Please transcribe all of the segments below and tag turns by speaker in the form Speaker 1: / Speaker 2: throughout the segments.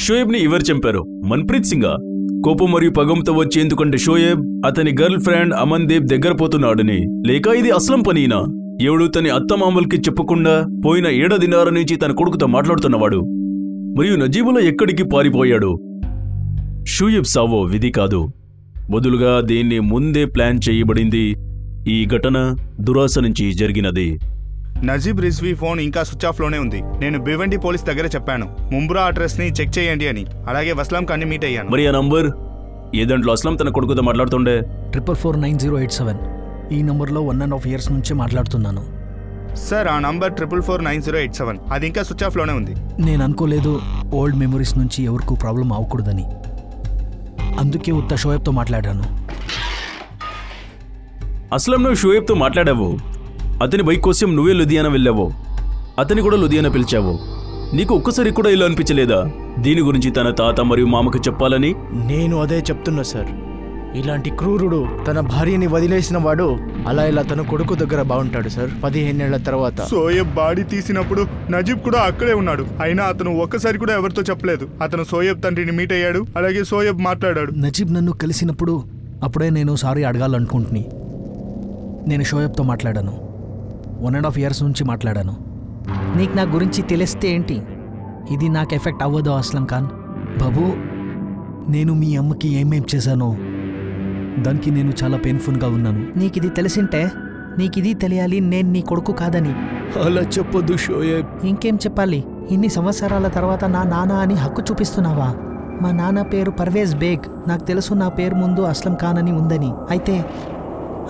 Speaker 1: షోయబ్ని ఎవరు చంపారు? మన్ప్రీత్ సింగా? కోపం మరియు పగంతో వచ్చి ఎందుకంటే షోయబ్ అతని గర్ల్ ఫ్రెండ్ అమన్దీప్ దగ్గర పోతున్నాడని, లేక ఇది అస్లం పనినా? ఎవడు తన అత్తమామలకి చెప్పకుండా పోయిన 7 దినాల నుంచి తన కొడుకుతో మాట్లాడుతున్నవాడు మరియు నజీబుల్లా ఎక్కడికి పారిపోయాడు? షోయబ్ సావో విధి కాదు, బదులుగా దీన్ని ముందే ప్లాన్ చేయబడింది. ఈ ఘటన దురాశ నుంచి జరిగినది.
Speaker 2: నజీబ్ రిజ్వీ ఫోన్ ఇంకా స్విచ్ ఆఫ్ లోనే ఉంది. నేను భివండి పోలీస్ దగ్గర చెప్పాను ముంబ్రా అడ్రస్ ని చెక్ చేయండి అని. అలాగే వస్లాం ఖాన్ని మీట్ అయ్యాను.
Speaker 1: మరి ఆ నంబర్ ఏ దాంట్లో అస్లం తన కొడుకుతో మాట్లాడుతుండే?
Speaker 3: 4449087. ఈ నంబర్లో 1.5 years నుంచి మాట్లాడుతున్నాను
Speaker 2: సార్. ఆ నంబర్ 4449087 అది ఇంకా స్విచ్ ఆఫ్ లోనే ఉంది.
Speaker 3: నేను అనుకోలేదు ఓల్డ్ మెమరీస్ నుంచి ఎవరికూ ప్రాబ్లం అవ్వకూడదని, అందుకే ఉత్త షోయబ్తో మాట్లాడాను.
Speaker 1: అస్లం నువ్వు షోయబ్తో మాట్లాడావు, అతని బైక్ కోసం నువ్వే లుధియానా వెళ్ళావు, అతని కూడా లుధియానా పిలిచావు. నీకు ఒక్కసారి కూడా ఇలా అనిపించలేదా దీని గురించి తన తాత మరియు మామకు చెప్పాలని?
Speaker 4: నేను అదే చెప్తున్నా సార్. ఇలాంటి క్రూరుడు తన భార్యని వదిలేసిన వాడు అలా ఇలా తన కొడుకు దగ్గర బాగుంటాడు సార్ 15 ఏళ్ల తర్వాత.
Speaker 2: సోయబ్ బాడీ తీసినప్పుడు నజీబ్ కూడా అక్కడే ఉన్నాడు. అయినా అతను ఒక్కసారి కూడా ఎవరితో చెప్పలేదు. అతను సోయబ్ తండ్రిని మీట్ అయ్యాడు, అలాగే సోయబ్ మాట్లాడాడు.
Speaker 3: నజీబ్ నన్ను కలిసినప్పుడు అప్పుడే నేను సారీ అడగాలనుకుంటుని. నేను షోయబ్తో మాట్లాడాను, 1.5 years నుంచి మాట్లాడాను. నీకు నా గురించి తెలిస్తే ఏంటి, ఇది నాకు ఎఫెక్ట్ అవ్వదు అస్లం ఖాన్. బాబు, నేను మీ అమ్మకి ఏమేం చేశానో దానికి నేను చాలా పెయిన్ఫుల్గా ఉన్నాను. నీకు ఇది తెలిసింటే నీకు ఇది తెలియాలి నేను నీ కొడుకు కాదని. అలా చెప్పొద్దు షోయబ్. ఇంకేం చెప్పాలి? ఇన్ని సంవత్సరాల తర్వాత నా నాన్న అని హక్కు చూపిస్తున్నావా? మా నాన్న పేరు పర్వేజ్ బేగ్. నాకు తెలుసు నా పేరు ముందు అస్లం ఖాన్ అని ఉందని. అయితే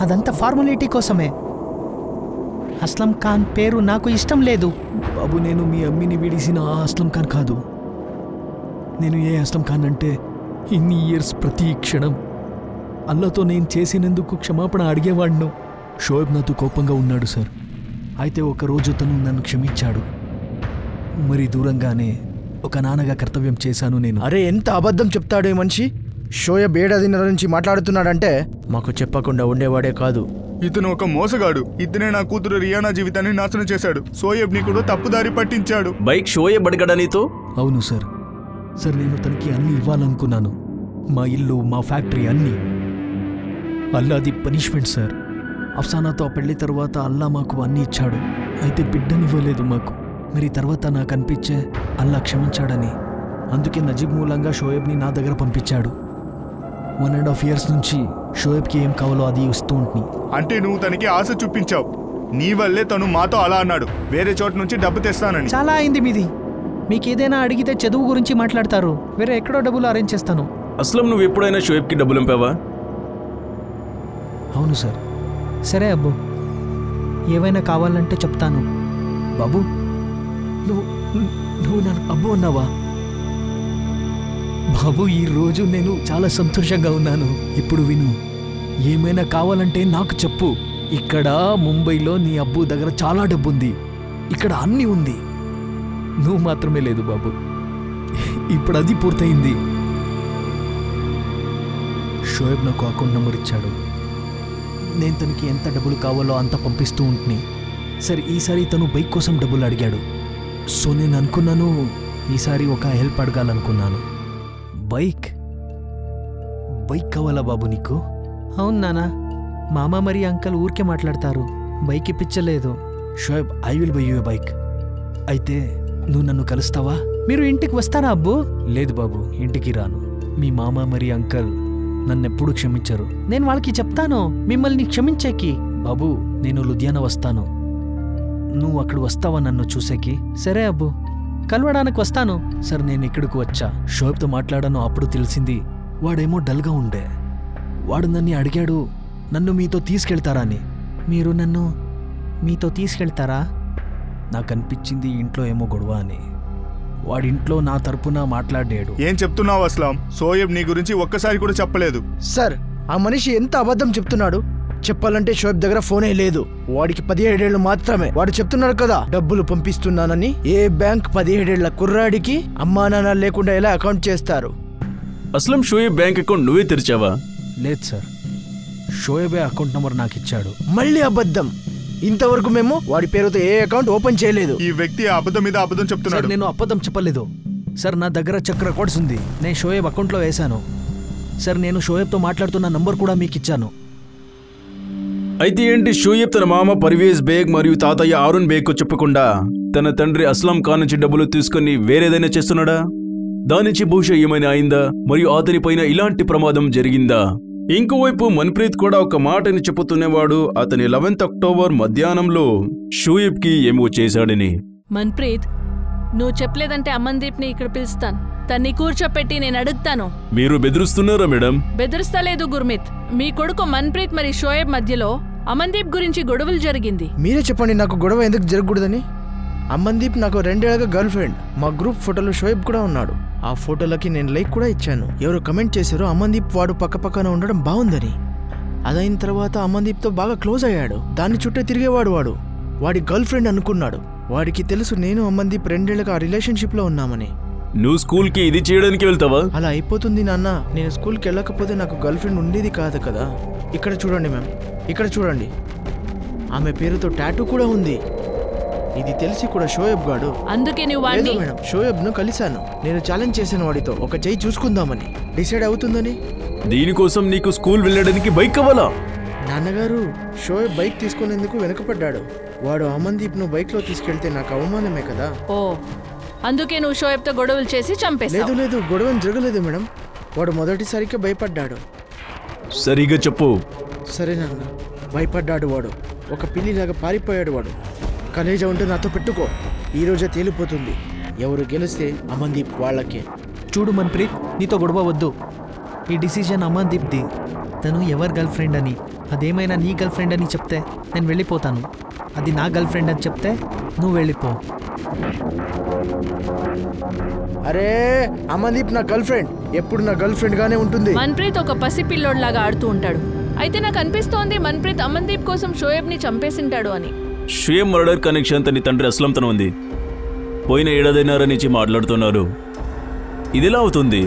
Speaker 3: అదంతా ఫార్మాలిటీ కోసమే. అస్లం ఖాన్ పేరు నాకు ఇష్టం లేదు. బాబు, నేను మీ అమ్మిని విడిసిన ఆ అస్లం ఖాన్ కాదు. నేను ఏ అస్లం ఖాన్ అంటే ఇన్ని ఇయర్స్ ప్రతి క్షణం అల్లాతో నేను చేసినందుకు క్షమాపణ అడిగేవాడిను. షోయబ్ నాతో కోపంగా ఉన్నాడు సార్. అయితే ఒకరోజు తను నన్ను క్షమించాడు. మరి దూరంగానే ఒక నాన్నగా కర్తవ్యం చేశాను నేను.
Speaker 4: అరే, ఎంత అబద్ధం చెప్తాడు ఈ మనిషి. షోయబ్ 7 నెలల నుంచి మాట్లాడుతున్నాడంటే మాకు చెప్పకుండా ఉండేవాడే కాదు.
Speaker 2: ఇతను ఒక మోసగాడు. ఇతనే నా కూతురు రియానా జీవితాన్ని నాశనం చేశాడు. సోయబ్ ని కూడా తప్పుదారి పట్టించాడు.
Speaker 1: బైక్ షోయబ్ అడిగాడా నీతో?
Speaker 3: అవును సార్. సార్, నేను తనకి అన్నీ ఇవ్వాలనుకున్నాను. మా ఇల్లు, మా ఫ్యాక్టరీ అన్నీ. Alladi punishment sir. అఫ్సానాతో పెళ్లి తర్వాత అల్లా మాకు అన్నీ ఇచ్చాడు. అయితే బిడ్డనివ్వలేదు మాకు. మరి తర్వాత నాకు అనిపించే అల్లా క్షమించాడని. అందుకే నజీబ్ మూలంగా షోయబ్ని నా దగ్గర పంపించాడు. 1.5 years నుంచి షోయబ్కి ఏం కావాలో అది ఇస్తూ ఉంటుంది.
Speaker 2: అంటే నువ్వు తనకి ఆశ చూపించావు. నీ వల్లే తను మాతో అలా అన్నాడు, వేరే చోట నుంచి డబ్బు తెస్తానని.
Speaker 3: చాలా అయింది మీది. మీకు ఏదైనా అడిగితే చదువు గురించి మాట్లాడతారు. వేరే ఎక్కడో డబ్బులు అరేంజ్ చేస్తాను.
Speaker 1: అస్లం, నువ్వు ఎప్పుడైనా షోయబ్కి డబ్బులు పంపావా?
Speaker 3: అవును సార్. సరే అబ్బు, ఏవైనా కావాలంటే చెప్తాను. బాబు, నువ్వు నన్ను అబ్బు అన్నావా? బాబు, ఈరోజు నేను చాలా సంతోషంగా ఉన్నాను. ఇప్పుడు విను, ఏమైనా కావాలంటే నాకు చెప్పు. ఇక్కడ ముంబైలో నీ అబ్బు దగ్గర చాలా డబ్బు ఉంది. ఇక్కడ అన్నీ ఉంది. నువ్వు మాత్రమే లేదు బాబు. ఇప్పుడు అది పూర్తయింది. షోయబ్ నాకు అకౌంట్ నెంబర్ ఇచ్చాడు. నేను తనకి ఎంత డబ్బులు కావాలో అంత పంపిస్తూ ఉంటుంది. సరే, ఈసారి తను బైక్ కోసం డబ్బులు అడిగాడు. సో నేను అనుకున్నాను ఈసారి ఒక హెల్ప్ అడగాలనుకున్నాను. బైక్ కావాలా బాబు నీకు? అవును నానా, మామ మరి అంకల్ ఊరికే మాట్లాడతారు. బైక్ ఇప్పించలేదు. Shoaib, I will buy you a bike. అయితే నువ్వు నన్ను కలుస్తావా? మీరు ఇంటికి వస్తారా అబ్బు? లేదు బాబు, ఇంటికి రాను. మీ మామ మరి అంకల్ నన్నెప్పుడు క్షమించరు. నేను వాళ్ళకి చెప్తాను మిమ్మల్ని క్షమించేకి. బాబు, నేను లుధియానా వస్తాను. నువ్వు అక్కడ వస్తావా నన్ను చూసేకి? సరే అబ్బు, కలవడానికి వస్తాను. సరే, నేను ఇక్కడికి వచ్చా. షోయబ్తో మాట్లాడాను. అప్పుడు తెలిసింది వాడేమో డల్గా ఉండే. వాడు నన్ను అడిగాడు నన్ను మీతో తీసుకెళ్తారా అని. మీరు నన్ను మీతో తీసుకెళ్తారా? నాకు అనిపించింది ఇంట్లో ఏమో గొడవ అని. వాడింట్లో నా తరపున మాట్లాడాడు.
Speaker 2: ఏం చెప్తున్నావు అస్లాం? సోయబ్ నీ గురించి ఒక్కసారి కూడా చెప్పలేదు.
Speaker 4: సార్, ఆ మనిషి ఎంత అబద్ధం చెప్తున్నాడు. చెప్పాలంటే షోయబ్ దగ్గర ఫోనే లేదు. వాడికి 17 ఏళ్ళు మాత్రమే. వాడు చెప్తున్నాడు కదా డబ్బులు పంపిస్తున్నానని. ఏ బ్యాంక్ 17 ఏళ్ల కుర్రాడికి అమ్మా నాన్న లేకుండా ఎలా అకౌంట్ చేస్తారు?
Speaker 1: అస్లం, షోయబ్ బ్యాంక్ అకౌంట్ నువ్వే తెరిచావా?
Speaker 3: లేదు సార్, షోయబే అకౌంట్ నంబర్ నాకు ఇచ్చాడు.
Speaker 4: మళ్ళీ అబద్ధం. ఇంతవరకు మేము వాడి పేరుతో ఏ అకౌంట్ ఓపెన్ చేయలేదు.
Speaker 2: ఈ వ్యక్తి అబద్ధం మీద అబద్ధం చెప్తున్నాడు.
Speaker 3: నేను అబద్ధం చెప్పలేదు సార్ నా దగ్గర చెక్ రికార్డ్స్ ఉంది. నేను షోయబ్ అకౌంట్లో వేశాను. సార్ నేను షోయబ్తో మాట్లాడుతున్న నంబర్ కూడా మీకు ఇచ్చాను.
Speaker 1: అయితే ఏంటి, షోయబ్ తన మామ పర్వేజ్ బేగ్ మరియు తాతయ్య ఆరుణ్ బేగ్కు చెప్పకుండా తన తండ్రి అస్లాం ఖాన్ నుంచి డబ్బులు తీసుకుని వేరేదైనా చేస్తున్నాడా? దాని నుంచి బహుశా ఏమైనా అయిందా మరియు అతని పైన ఇలాంటి ప్రమాదం జరిగిందా? ఇంకోవైపు మన్ప్రీత్ కూడా ఒక మాటని చెప్పుతున్నవాడు అతని 11th అక్టోబర్ మధ్యాహ్నంలో షోయబ్కి ఏమో చేశాడని.
Speaker 5: మన్ప్రీత్, నువ్వు చెప్పలేదంటే అమన్దీప్ని ఇక్కడ పిలుస్తాను. తన్ని కూర్చోపెట్టి నేను అడుగుతాను.
Speaker 1: మీరు బెదిరిస్తున్నారా మేడం?
Speaker 5: బెదిరిస్తలేదు గుర్మిత్. మీ కొడుకు మన్ప్రీత్ మరి షోయబ్ మధ్యలో అమన్దీప్ గురించి గొడవలు జరిగింది.
Speaker 4: మీరే చెప్పండి, నాకు గొడవ ఎందుకు జరగకూడదని. అమన్దీప్ నాకు 2 ఏళ్ళగా గర్ల్ ఫ్రెండ్. మా గ్రూప్ ఫోటోలో షోయబ్ కూడా ఉన్నాడు. ఆ ఫోటోలకి నేను లైక్ కూడా ఇచ్చాను. ఎవరు కమెంట్ చేశారో అమన్దీప్ వాడు పక్కపక్కన ఉండడం బాగుందని. అదైన తర్వాత అమన్దీప్తో బాగా క్లోజ్ అయ్యాడు. దాన్ని చుట్టూ తిరిగేవాడు. వాడి గర్ల్ ఫ్రెండ్ అనుకున్నాడు. వాడికి తెలుసు నేను అమన్దీప్ 2 ఏళ్ళగా ఆ రిలేషన్షిప్లో ఉన్నామని.
Speaker 1: నువ్వు స్కూల్కి ఇది చేయడానికి వెళ్తావా?
Speaker 4: అలా అయిపోతుంది నాన్న. నేను స్కూల్కి వెళ్ళకపోతే నాకు గర్ల్ ఫ్రెండ్ ఉండేది కాదు కదా. ఇక్కడ చూడండి మ్యామ్, ఇక్కడ చూడండి. ఆమె పేరుతో టాటూ కూడా ఉంది. ఇది తెలిసి కూడా షోయబ్ గాడు.
Speaker 5: అందుకే నువ్వు వాడిని.
Speaker 4: లేదు మేడం, షోయబ్ను కలిశాను. నేను ఛాలెంజ్ చేశాను వాడితో ఒక చెయ్యి చూసుకుందామని. డిసైడ్ అవుతుందని.
Speaker 1: దీనికోసం నీకు స్కూల్ వెళ్ళడానికి బైక్ కావాలా?
Speaker 4: నాన్నగారు, షోయబ్ బైక్ తీసుకునేందుకు వెనకపడ్డాడు. వాడు అమన్దీప్ను బైక్లో తీసుకెళ్తే నాకు అవమానమే కదా.
Speaker 5: ఓ, అందుకే నువ్వు షోయబ్తో గొడవలు చేసి చంపేశావు.
Speaker 4: లేదు, గొడవ జరగలేదు మేడం. వాడు మొదటిసారిగా భయపడ్డాడు.
Speaker 1: సరిగా చెప్పు.
Speaker 4: సరే నాన్న, భయపడ్డాడు వాడు. ఒక పిల్లిలాగా పారిపోయాడు వాడు. కలేజా ఉంటే నాతో పెట్టుకో. ఈరోజే తేలిపోతుంది. ఎవరు గెలిస్తే అమన్దీప్ వాళ్ళకే.
Speaker 3: చూడు మన్ప్రీత్, నీతో గొడవ వద్దు. ఈ డిసిజన్ అమన్దీప్ది. తను ఎవరి గర్ల్ ఫ్రెండ్ అని, అదేమైనా నీ గర్ల్ ఫ్రెండ్ అని చెప్తే నేను వెళ్ళిపోతాను. అది నా గర్ల్ ఫ్రెండ్ అని చెప్తే నువ్వు వెళ్ళిపో.
Speaker 4: అరే, అమన్దీప్ నా గర్ల్ ఫ్రెండ్. ఎప్పుడు నా గర్ల్ ఫ్రెండ్ గానే ఉంటుంది.
Speaker 5: మన్ప్రీత్ ఒక పసిపిల్లోడ్లాగా ఆడుతూ ఉంటాడు. అయితే నాకు అనిపిస్తోంది మన్ప్రీత్ అమన్దీప్ కోసం షోయబ్ని చంపేసింటాడు అని.
Speaker 1: షోయబ్ మర్డర్ కనెక్షన్ తన తండ్రి అస్లంతో ఉంది. పోయిన 7.5 నుంచి మాట్లాడుతున్నారు. ఇదిలా అవుతుంది.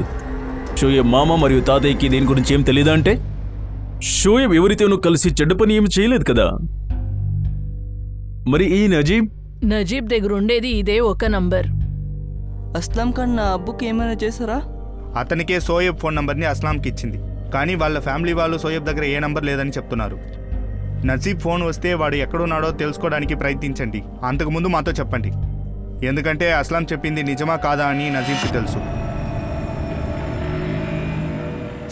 Speaker 1: షోయబ్ మామ మరియు తాతయ్యకి దీని గురించి ఏం తెలీదా? అంటే షోయబ్ ఎవరితోనూ కలిసి చెడ్డ పని ఏమి చేయలేదు కదా. మరి ఈ నజీబ్
Speaker 5: దగ్గర ఉండేది ఇదే ఒక నంబర్.
Speaker 6: అస్లాం ఖాన్ నా అబ్బుకి ఏమైనా చేశారా?
Speaker 2: అతనికే షోయబ్ ఫోన్ నంబర్ని అస్లాంకి ఇచ్చింది. కానీ వాళ్ళ ఫ్యామిలీ వాళ్ళు షోయబ్ దగ్గర ఏ నంబర్ లేదని చెప్తున్నారు. నజీబ్ ఫోన్ వస్తే వాడు ఎక్కడున్నాడో తెలుసుకోవడానికి ప్రయత్నించండి. అంతకుముందు మాతో చెప్పండి. ఎందుకంటే అస్లాం చెప్పింది నిజమా కాదా అని నజీబ్కి తెలుసు.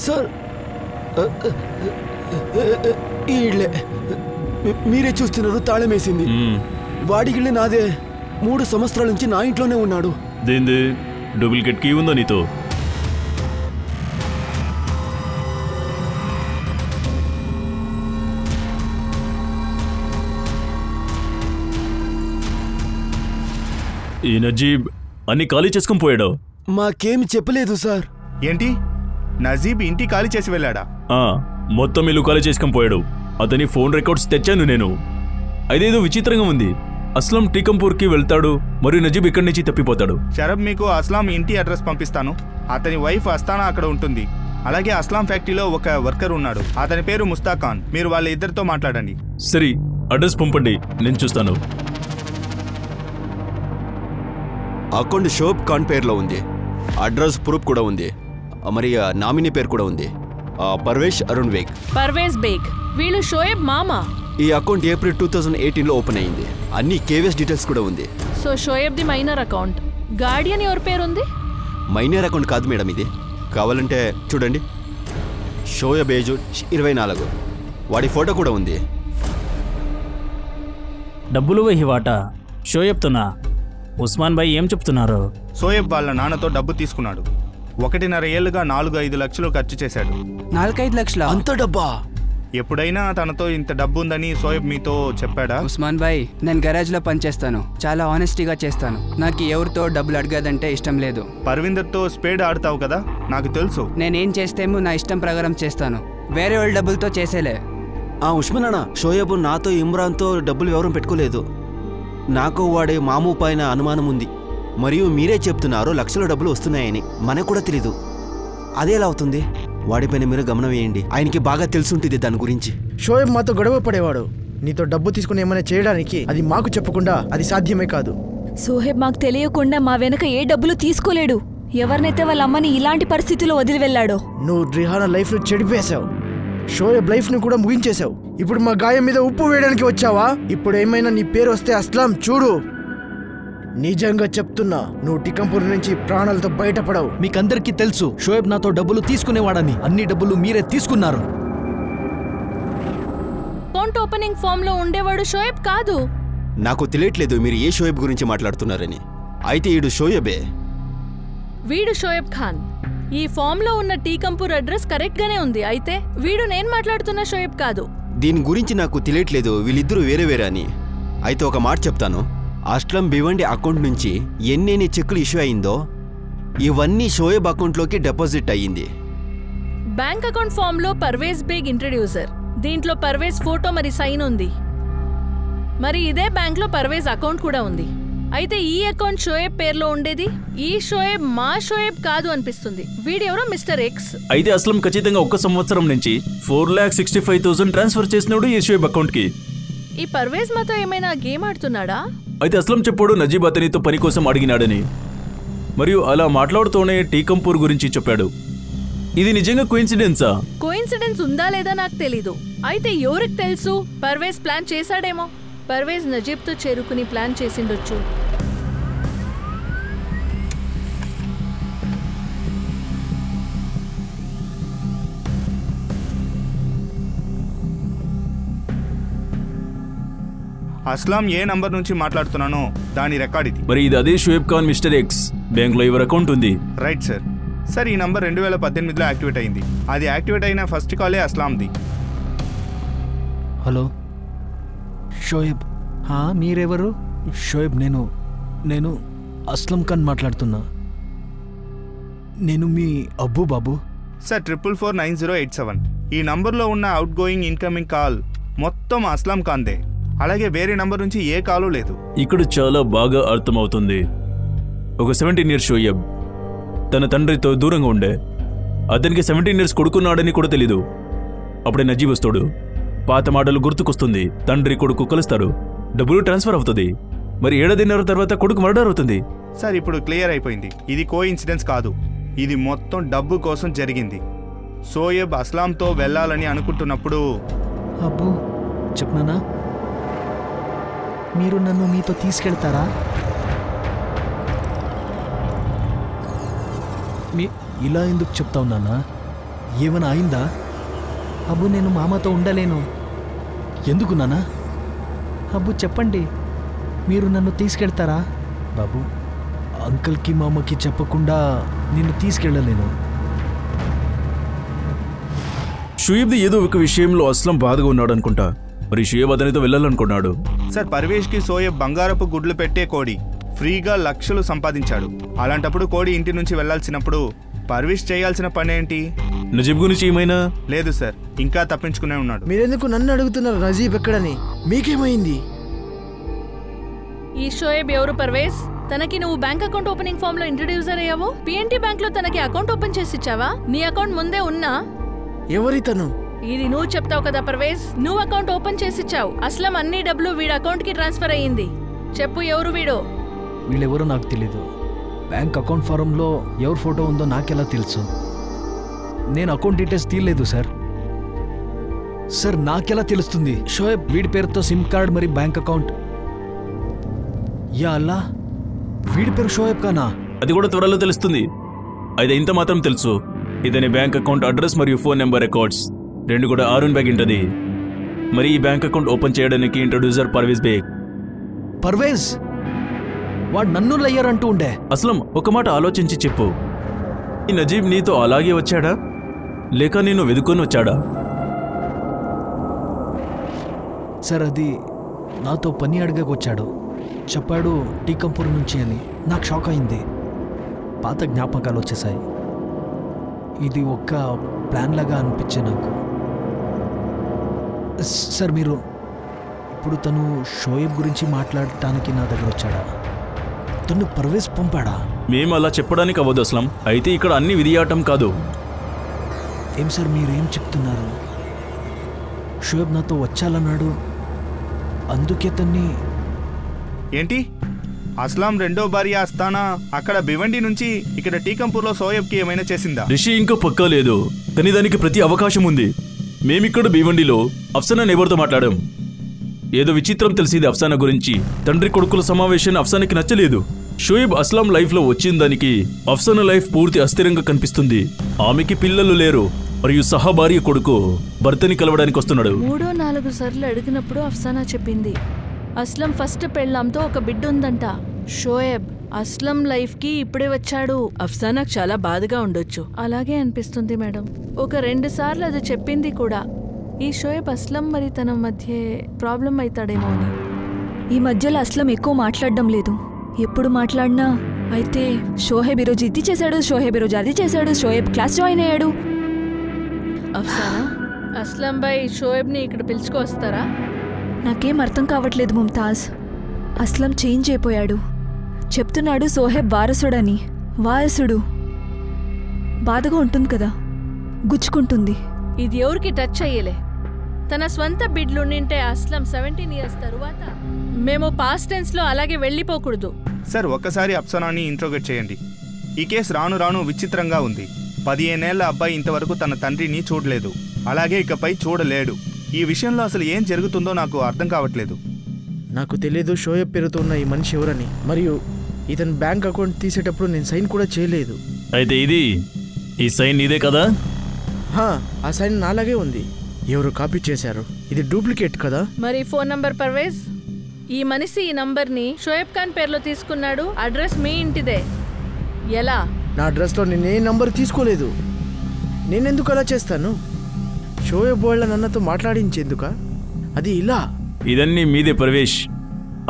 Speaker 7: సార్, ఈళ్ళే మీరే చూస్తున్నారు. తాళం వేసింది. వాడికిళ్ళే నాదే. 3 సంవత్సరాల నుంచి నా ఇంట్లోనే ఉన్నాడు.
Speaker 1: దేంది డూప్లికేట్ కీ ఉందా నీతో? ఈ నజీబ్ అన్ని ఖాళీ చేసుకుని పోయాడు.
Speaker 7: మాకేమి చెప్పలేదు సార్.
Speaker 2: ఏంటి, నజీబ్ ఇంటి ఖాళీ చేసి వెళ్ళాడా?
Speaker 1: మొత్తం ఇల్లు ఖాళీ చేసుకుని పోయాడు. అతని ఫోన్ రికార్డ్స్ తెచ్చాను నేను. అదేదో విచిత్రంగా ఉంది. అస్లాం టీకంపూర్కి వెళ్తాడు మరియు నజీబ్ ఇక్కడి నుంచి తప్పిపోతాడు.
Speaker 2: షరబ్, మీకు అస్లాం ఇంటి అడ్రస్ పంపిస్తాను. అతని వైఫ్ అస్తానా అక్కడ ఉంటుంది. అలాగే అస్లాం ఫ్యాక్టరీలో ఒక వర్కర్ ఉన్నాడు. అతని పేరు ముస్తాక్ ఖాన్. మీరు వాళ్ళ ఇద్దరితో మాట్లాడండి.
Speaker 1: సరే, అడ్రస్ పంపండి, నేను చూస్తాను.
Speaker 8: అకౌంట్ షోయబ్ ఖాన్ పేరులో ఉంది. అడ్రస్ ప్రూఫ్ కూడా ఉంది. మరి నామినీ పేరు కూడా ఉంది, పర్వేజ్ బేగ్.
Speaker 5: వీళ్ళు షోయబ్ మామ.
Speaker 8: ఈ అకౌంట్ ఏప్రిల్ 2018లో ఓపెన్ అయింది. అన్ని కేవైసీ డీటెయిల్స్ కూడా ఉంది.
Speaker 5: So Shoaib the minor account. Guardian ఎవరి పేరు ఉంది?
Speaker 8: మైనర్ అకౌంట్ కాదు మేడం ఇది. కావాలంటే చూడండి. షోయబ్ ఏజ్ 24. వాడి ఫోటో కూడా ఉంది.
Speaker 9: డబ్బులు వెయ్యి వాటా షోయబ్తోనా? ఉస్మాన్ భాయ్ ఏం చెప్తున్నారు?
Speaker 2: షోయబ్ వాళ్ళ నాన్నతో డబ్బు తీసుకున్నాడు. 1.5 ఏళ్లుగా 4-5 లక్షలు ఖర్చు చేశాడు.
Speaker 6: 4-5 లక్షల?
Speaker 7: అంత డబ్బా?
Speaker 2: ఎప్పుడైనా తనతో ఇంత డబ్బు ఉందని షోయబ్ మీతో చెప్పాడా?
Speaker 6: ఉస్మాన్ భాయ్, నేను గరాజ్లో పనిచేస్తాను. చాలా ఆనెస్టీగా చేస్తాను. నాకు ఎవరితో డబ్బులు అడగదంటే ఇష్టం లేదు.
Speaker 2: పర్విందర్తో స్పేడ్ ఆడతావు కదా, నాకు తెలుసు.
Speaker 6: నేనేం చేస్తేమో నా ఇష్టం ప్రకారం చేస్తాను. వేరే వాళ్ళ డబ్బులతో చేసేలే.
Speaker 8: ఉస్మాన్ అన్న, షోయబ్ నాతో ఇమ్రాన్తో డబ్బులు ఎవరూ పెట్టుకోలేదు. నాకు వాడి మామూ పైన అనుమానం ఉంది. మరియు మీరే చెప్తున్నారు లక్షల డబ్బులు వస్తున్నాయని. మనకు కూడా తెలీదు. అదేలా అవుతుంది? వాడిపైన మీరు గమనం వేయండి. ఆయనకి బాగా తెలుసుంటుంది దాని గురించి.
Speaker 4: షోయబ్ మాతో గొడవ పడేవాడు. నీతో డబ్బు తీసుకుని ఏమైనా చేయడానికి అది మాకు చెప్పకుండా అది సాధ్యమే కాదు.
Speaker 10: సోహెబ్ మాకు తెలియకుండా మా వెనక ఏ డబ్బులు తీసుకోలేడు. ఎవరినైతే వాళ్ళ అమ్మని ఇలాంటి పరిస్థితిలో వదిలి వెళ్ళాడో.
Speaker 4: నువ్వు రిహానా లైఫ్ను చెడిపేశావు, షోయబ్ లైఫ్ను కూడా ముగించేశావు. ఇప్పుడు మా గాయం మీద ఉప్పు వేయడానికి వచ్చావా? ఇప్పుడు ఏమైనా నీ పేరు వస్తే అస్లాం చూడు, నిజంగా చెప్తున్నా నువ్వు టికంపూర్ నుంచి ప్రాణాలతో బయటపడవు.
Speaker 3: మీకందరికీ తెలుసు షోయబ్ నాతో డబ్బులు తీసుకునేవాడని. అన్ని డబ్బులు మీరే తీసుకున్నారు.
Speaker 5: అకౌంట్ ఓపెనింగ్ ఫామ్ లో ఉండేవాడు షోయబ్ కాదు.
Speaker 8: నాకు తెలియట్లేదు మీరు ఏ షోయబ్ గురించి మాట్లాడుతున్నారని. అయితే ఈడు షోయబే.
Speaker 5: వీడు షోయబ్ ఖాన్. ఈ ఫామ్ లో ఉన్న టీకంపూర్ అడ్రస్ కరెక్ట్ గానే ఉంది. అయితే వీడు నేను మాట్లాడుతున్న షోయబ్ కాదు.
Speaker 8: దీని గురించి నాకు తెలియట్లేదు, వీళ్ళిద్దరూ వేరే వేరే అని. అయితే ఒక మాట చెప్తాను, అస్లం భివండి అకౌంట్ నుంచి ఎన్ని చెక్కులు ఇష్యూ అయిందో ఇవన్నీ షోయబ్ అకౌంట్లోకి డిపాజిట్ అయ్యింది.
Speaker 5: బ్యాంక్ అకౌంట్ ఫామ్ లో పర్వేజ్ బేగ్ ఇంట్రడ్యూసర్. దీంట్లో పర్వేజ్ ఫోటో మరి సైన్ ఉంది. మరి ఇదే బ్యాంక్ లో పర్వేజ్ అకౌంట్ కూడా ఉంది. అయితే ఈ అకౌంట్ షోయబ్ పేర్లో ఉండేది. ఈ షోయబ్ మా షోయబ్ కాదు అనిపిస్తుంది. వీడెవరో మిస్టర్ ఎక్స్.
Speaker 1: అయితే అస్లం ఖచ్చితంగా 1 సంవత్సరం నుంచి 4,65,000 ట్రాన్స్ఫర్ చేసినాడు ఈ షోయబ్ అకౌంట్ కి.
Speaker 5: ఈ పర్వేజ్ మాతో ఏమైనా గేమ్ ఆడుతున్నాడా?
Speaker 1: అయితే అస్లం చెప్పాడు నజీబ్ అతనితో పని కోసం అడిగినాడని. మరియు అలా మాట్లాడుతూనే టీకంపూర్ గురించి చెప్పాడు. ఇది నిజంగా కోయిన్సిడెన్సా?
Speaker 5: కోయిన్సిడెన్స్ ఉందా లేదా నాకు తెలీదు. అయితే ఎవరికి తెలుసు, పర్వేజ్ ప్లాన్ చేశాడేమో. పర్వేజ్ నజీబ్తో చేరుకుని ప్లాన్ చేసిండొచ్చు.
Speaker 2: అస్లాం ఏ నంబర్ నుంచి మాట్లాడుతున్నానో దాని రికార్డ్ ఇది.
Speaker 1: మరి ఇది అదే షోయబ్ ఖాన్ మిస్టర్ ఎక్స్. బ్యాంక్లో ఎవరి అకౌంట్ ఉంది.
Speaker 2: Right sir. సార్ ఈ నంబర్ 2018లో యాక్టివేట్ అయింది. అది యాక్టివేట్ అయిన ఫస్ట్ కాలే అస్లాంది.
Speaker 3: హలో షోయబ్. మీరెవరు? షోయబ్ నేను అస్లం ఖాన్ మాట్లాడుతున్నా. నేను మీ అబ్బు బాబు.
Speaker 2: సార్ 4449087 ఈ నంబర్లో ఉన్న అవుట్ గోయింగ్ ఇన్కమింగ్ కాల్ మొత్తం అస్లాం ఖాన్దే. అలాగే వేరే నంబర్ నుంచి ఏ కాలు లేదు.
Speaker 1: ఇక్కడ చాలా బాగా అర్థమవుతుంది. ఒక 17 ఇయర్స్ షోయబ్ తన తండ్రితో దూరంగా ఉండే. అతనికి 17 ఇయర్స్ కొడుకున్నాడని కూడా తెలీదు. అప్పుడే నజీబ్ వస్తాడు. పాత మాటలు గుర్తుకొస్తుంది. తండ్రి కొడుకు కలుస్తారు. డబ్బులు ట్రాన్స్ఫర్ అవుతుంది. మరి 7.5 తర్వాత కొడుకు మర్డర్ అవుతుంది.
Speaker 2: సార్ ఇప్పుడు క్లియర్ అయిపోయింది. ఇది కోఇన్సిడెన్స్ కాదు. ఇది మొత్తం డబ్బు కోసం జరిగింది. షోయబ్ అస్లాంతో వెళ్ళాలని అనుకుంటున్నప్పుడు
Speaker 3: అబ్బు చెప్పనా, మీరు నన్ను మీతో తీసుకెళ్తారా? ఇలా ఎందుకు చెప్తావు నాన్న? ఏమైనా అయిందా? అబ్బు నేను మామతో ఉండలేను. ఎందుకు నాన్న? అబ్బు చెప్పండి, మీరు నన్ను తీసుకెళ్తారా? బాబు అంకుల్కి మామకి చెప్పకుండా నిన్ను తీసుకెళ్ళలేను.
Speaker 1: షోయబ్ది ఏదో ఒక విషయంలో అస్లం బాధగా ఉన్నాడు అనుకుంటా. మరి షోయబ్ అతనితో వెళ్ళాలనుకున్నాడు.
Speaker 2: సార్ పర్వేష్కి షోయబ్ బంగారపు గుడ్లు పెట్టే కోడి ఫ్రీగా లక్షలు సంపాదించాడు. అలాంటప్పుడు కోడి ఇంటి నుంచి వెళ్లాల్సినప్పుడు పర్వేష్ చేయాల్సిన పని ఏంటి?
Speaker 1: నజీబ్ గురించి ఏమైనా?
Speaker 2: లేదు సార్, ఇంకా తప్పించుకునే ఉన్నాడు.
Speaker 4: మీరెందుకు నన్ను అడుగుతున్నారు నజీబ్ ఎక్కడని? మీకేమైంది?
Speaker 5: ఈ షోయబ్ ఎవరు పర్వేజ్? తనకి నువ్వు బ్యాంక్ అకౌంట్ ఓపెనింగ్ ఫామ్ లో ఇంట్రడ్యూసర్ అయ్యావు. పిఎన్టీ బ్యాంక్ లో తనకి అకౌంట్ ఓపెన్ చేసి ఇచ్చావా? నీ అకౌంట్ ముందే ఉన్నా.
Speaker 4: ఎవరి తను?
Speaker 5: ఇది నువ్వు చెప్తావు కదా పర్వేజ్. నువ్వు అకౌంట్ ఓపెన్ చేసి ఇచ్చావు. అస్లం అన్ని డబ్బులు వీడి అకౌంట్ కి ట్రాన్స్ఫర్ అయ్యింది. చెప్పు ఎవరు వీడో?
Speaker 3: వీళ్ళెవరో నాకు తెలీదు. బ్యాంక్ అకౌంట్ ఫారంలో ఎవరి ఫోటో ఉందో నాకెలా తెలుసు? నేను అకౌంట్ డీటెయిల్స్ తీయలేదు సార్. సార్ నాకెలా తెలుస్తుంది? షోయబ్ వీడి పేరుతో సిమ్ కార్డ్ మరి బ్యాంక్ అకౌంట్. యా అల్లా, వీడి పేరు షోయబ్ కానా?
Speaker 1: అది కూడా త్వరలో తెలుస్తుంది. అయితే ఇంత మాత్రం తెలుసు, ఇతని బ్యాంక్ అకౌంట్ అడ్రస్ మరియు ఫోన్ నెంబర్ రికార్డ్స్ 2 కూడా ఆరున్ బ్యాగ్ ఉంటుంది. మరి ఈ బ్యాంక్ అకౌంట్ ఓపెన్ చేయడానికి ఇంట్రడ్యూసర్ పర్వేజ్ బేగ్.
Speaker 3: పర్వేజ్ వాడు నన్ను లయ్యర్ అంటూ ఉండే.
Speaker 1: అస్లం ఒక మాట ఆలోచించి చెప్పు. ఈ నజీబ్ నీతో అలాగే వచ్చాడా లేక నేను వెతుకొని వచ్చాడా?
Speaker 3: సార్ అది నాతో పని అడగకు వచ్చాడు. చెప్పాడు టీకంపూర్ నుంచి అని. నాకు షాక్ అయింది. పాత జ్ఞాపకాలు వచ్చేసాయి. ఇది ఒక ప్లాన్ లాగా అనిపించే నాకు. సార్ మీరు ఇప్పుడు తను షోయబ్ గురించి మాట్లాడటానికి నా దగ్గర వచ్చాడా? తను పర్వేజ్ పంపాడా?
Speaker 1: మేము అలా చెప్పడానికి అవ్వదు అస్లం. అయితే ఇక్కడ అన్ని విధియాటం కాదు.
Speaker 3: ఏం సార్ మీరేం చెప్తున్నారు? షోయబ్ నాతో వచ్చాలన్నాడు, అందుకే తన్ని.
Speaker 2: ఏంటి అస్లాం రెండో భార్య అస్తానా అక్కడ భివండి నుంచి ఇక్కడ టీకంపూర్లో సోయబ్కి ఏమైనా చేసిందా?
Speaker 1: రిషి ఇంకా పక్కా లేదు, కానీ దానికి ప్రతి అవకాశం ఉంది. మేమిక్కడ భివండిలో అఫ్సానా నేబర్తో మాట్లాడాం. ఏదో విచిత్రం తెలిసింది అఫ్సానా గురించి. తండ్రి కొడుకుల సమావేశాన్ని అఫ్సానాకి నచ్చలేదు. షోయబ్ అస్లాం లైఫ్లో వచ్చిన దానికి అఫ్సానా లైఫ్ పూర్తి అస్థిరంగా కనిపిస్తుంది. ఆమెకి పిల్లలు లేరు మరియు సహా భార్య కొడుకు భర్తని కలవడానికి వస్తున్నాడు.
Speaker 5: 3-4 సార్లు అడిగినప్పుడు అఫ్సానా చెప్పింది అస్లం ఫస్ట్ పెళ్ళాంతో ఒక బిడ్డ ఉందంట. షోయబ్ అస్లం లైఫ్కి ఇప్పుడే వచ్చాడు. అఫ్సానాకు చాలా బాధగా ఉండొచ్చు. అలాగే అనిపిస్తుంది మేడం. ఒక 2 సార్లు అది చెప్పింది కూడా. ఈ షోయబ్ అస్లం మరి తన మధ్య ప్రాబ్లం అవుతాడేమో అని.
Speaker 10: ఈ మధ్యలో అస్లం ఎక్కువ మాట్లాడడం లేదు. ఎప్పుడు మాట్లాడినా అయితే షోహెబ్ ఈరోజు ఇది చేశాడు, షోహెబ్ ఈరోజు అది చేశాడు, షోయబ్ క్లాస్ జాయిన్ అయ్యాడు.
Speaker 5: అఫ్సానా, అస్లం భాయ్ షోయబ్ని ఇక్కడ పిలుచుకొస్తారా?
Speaker 10: నాకేం అర్థం కావట్లేదు ముంతాజ్. అస్లం చేంజ్ అయిపోయాడు. చెప్తున్నాడు సోహెబ్ వారసుడని. వారసుడు బాధగా ఉంటుంది కదా, గుచ్చుకుంటుంది.
Speaker 5: ఇది ఎవరికి టచ్ అయ్యలే. తన స్వంత బిడ్లుండింటే అస్లం 17 ఇయర్స్ తరువాత మేము పాస్ట్ టెన్స్లో అలాగే వెళ్ళిపోకూడదు.
Speaker 2: సార్, ఒక్కసారి అఫ్సానాని ఇంట్రోగేట్ చేయండి. ఈ కేసు రాను రాను విచిత్రంగా ఉంది. 15 ఏళ్ల అబ్బాయి ఇంతవరకు తన తండ్రిని చూడలేదు, అలాగే ఇకపై చూడలేడు. ఈ విషయంలో అసలు ఏం జరుగుతుందో నాకు అర్థం కావట్లేదు.
Speaker 4: నాకు తెలియదు షోయబ్ పేరుతో ఉన్న ఈ మనిషి ఎవరని, మరియు ఇతని బ్యాంక్ అకౌంట్ తీసేటప్పుడు నేను సైన్ కూడా చేయలేదు.
Speaker 1: అయితే ఈ సైన్ నీదే కదా?
Speaker 4: ఆ సైన్ నాలాగే ఉంది. ఎవరు కాపీ చేశారు? ఇది డూప్లికేట్ కదా?
Speaker 5: మరి ఫోన్ నంబర్ పర్వేజ్, ఈ మనిషి ఈ నంబర్ని షోయబ్ ఖాన్ పేరులో తీసుకున్నాడు. అడ్రస్ మీ ఇంటిదే. ఎలా?
Speaker 4: నా అడ్రస్లో నేను ఏ నంబర్ తీసుకోలేదు. నేనెందుకు అలా చేస్తాను? షోయబ్ వాళ్ళ నన్నతో మాట్లాడించేందుక? అది ఇలా.
Speaker 1: ఇదన్నీ మీదే పర్వేష్.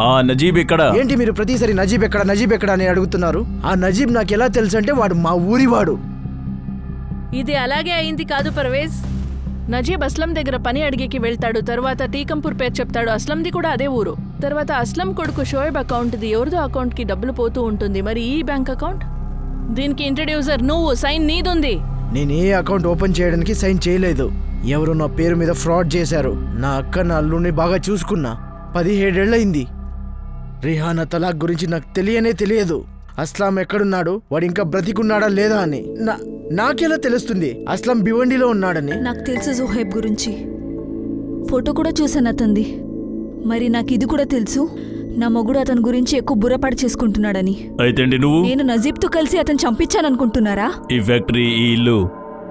Speaker 1: ఆ నజీబ్ ఎక్కడ?
Speaker 4: ఏంటి మీరు ప్రతిసారి నజీబ్ ఎక్కడ అని అడుగుతున్నారు? ఆ నజీబ్ నాకు ఎలా తెలుసు అంటే వాడు మా ఊరివాడు.
Speaker 5: ఇది అలాగే అయింది కాదు పర్వేజ్. నజీబ్ అస్లం దగ్గర పని అడిగేకి వెళ్తాడు. తర్వాత టీకంపూర్ పేరు చెప్తాడు. అస్లంది కూడా అదే ఊరు. తర్వాత అస్లం కొడుకు షోయబ్ అకౌంట్ది ఎవరిదో అకౌంట్కి డబ్బులు పోతూ ఉంటుంది. మరి ఈ బ్యాంక్ అకౌంట్, దీనికి ఇంట్రడ్యూసర్ నువ్వు, సైన్ నీదుంది.
Speaker 4: నేను ఏ అకౌంట్ ఓపెన్ చేయడానికి సైన్ చేయలేదు. ఎవరు నా పేరు మీద ఫ్రాడ్ చేశారు. నా అక్క నా అల్లుడిని బాగా చూసుకున్నా. 17 ఏళ్ళయింది. రిహానా తలాక్ గురించి నాకు తెలియదు. అస్లాం ఎక్కడున్నాడు, వాడు ఇంకా బ్రతికున్నాడా లేదా అని నాకెలా తెలుస్తుంది? అస్లాం భివండిలో ఉన్నాడని
Speaker 10: నాకు తెలుసు. జోహెబ్ గురించి ఫోటో కూడా చూసాను అతనిది. మరి నాకు ఇది కూడా తెలుసు, నా మొగుడు అతని గురించి ఎక్కువ బుర్రపాటు చేసుకుంటున్నాడని.
Speaker 1: అయితే
Speaker 10: నేను నజీబ్తో కలిసి అతను చంపించాననుకుంటున్నారా?
Speaker 1: ఈ ఫ్యాక్టరీ, ఈ ఇల్లు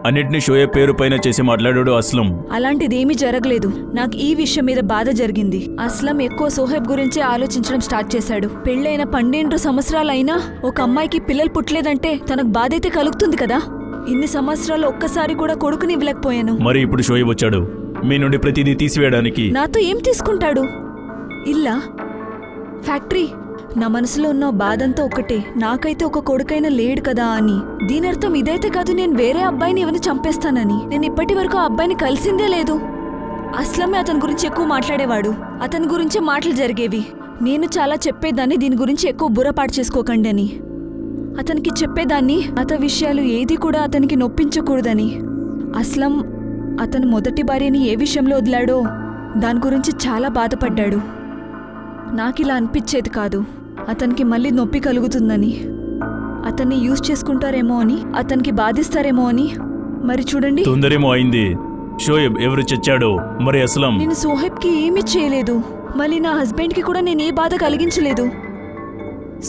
Speaker 1: అన్నిటినీ షోయబ్ పేరు పైన చేసి మాట్లాడాడు అస్లం.
Speaker 10: అలాంటిదేమీ జరగలేదు. నాకు ఈ విషయం మీద బాధ జరిగింది. అస్లం ఎక్కువ సోహెబ్ గురించి ఆలోచించడం స్టార్ట్ చేశాడు. పెళ్ళైన 12 సంవత్సరాలైనా ఒక అమ్మాయికి పిల్లలు పుట్టలేదంటే తనకు బాధ అయితే కలుగుతుంది కదా. ఇన్ని సంవత్సరాలు ఒక్కసారి కూడా కొడుకుని ఇవ్వలేకపోయాను.
Speaker 1: మరి ఇప్పుడు షోయబ్ వచ్చాడు మీ నుండి ప్రతిదీ తీసివేయడానికి.
Speaker 10: నాతో ఏం తీసుకుంటాడు? ఇల్లా, ఫ్యాక్టరీ? నా మనసులో ఉన్న బాధంతా ఒకటే, నాకైతే ఒక కొడుకైనా లేడు కదా అని. దీని అర్థం ఇదైతే కాదు నేను వేరే అబ్బాయిని ఎవరిని చంపేస్తానని. నేను ఇప్పటి వరకు ఆ అబ్బాయిని కలిసిందే లేదు. అస్లమే అతని గురించి ఎక్కువ మాట్లాడేవాడు. అతని గురించే మాటలు జరిగేవి. నేను చాలా చెప్పేదాన్ని దీని గురించి ఎక్కువ బుర్రపాటు చేసుకోకండి అని. అతనికి చెప్పేదాన్ని అత విషయాలు ఏది కూడా అతనికి నొప్పించకూడదని. అస్లం అతను మొదటి భార్యని ఏ విషయంలో వదిలాడో దాని గురించి చాలా బాధపడ్డాడు. నాకిలా అనిపించేది కాదు, అతనికి మళ్ళీ నొప్పి కలుగుతుందని, అతన్ని యూజ్ చేసుకుంటారేమో అని, అతనికి బాధిస్తారేమో అని. మరి చూడండి,
Speaker 1: తొందరేమో అయింది. షోయబ్ ఎవరు చచ్చాడో మరి అస్లం.
Speaker 10: నేను సోహెబ్కి ఏమీ చేయలేదు. మళ్ళీ నా హస్బెండ్కి కూడా నేను ఏ బాధ కలిగించలేదు.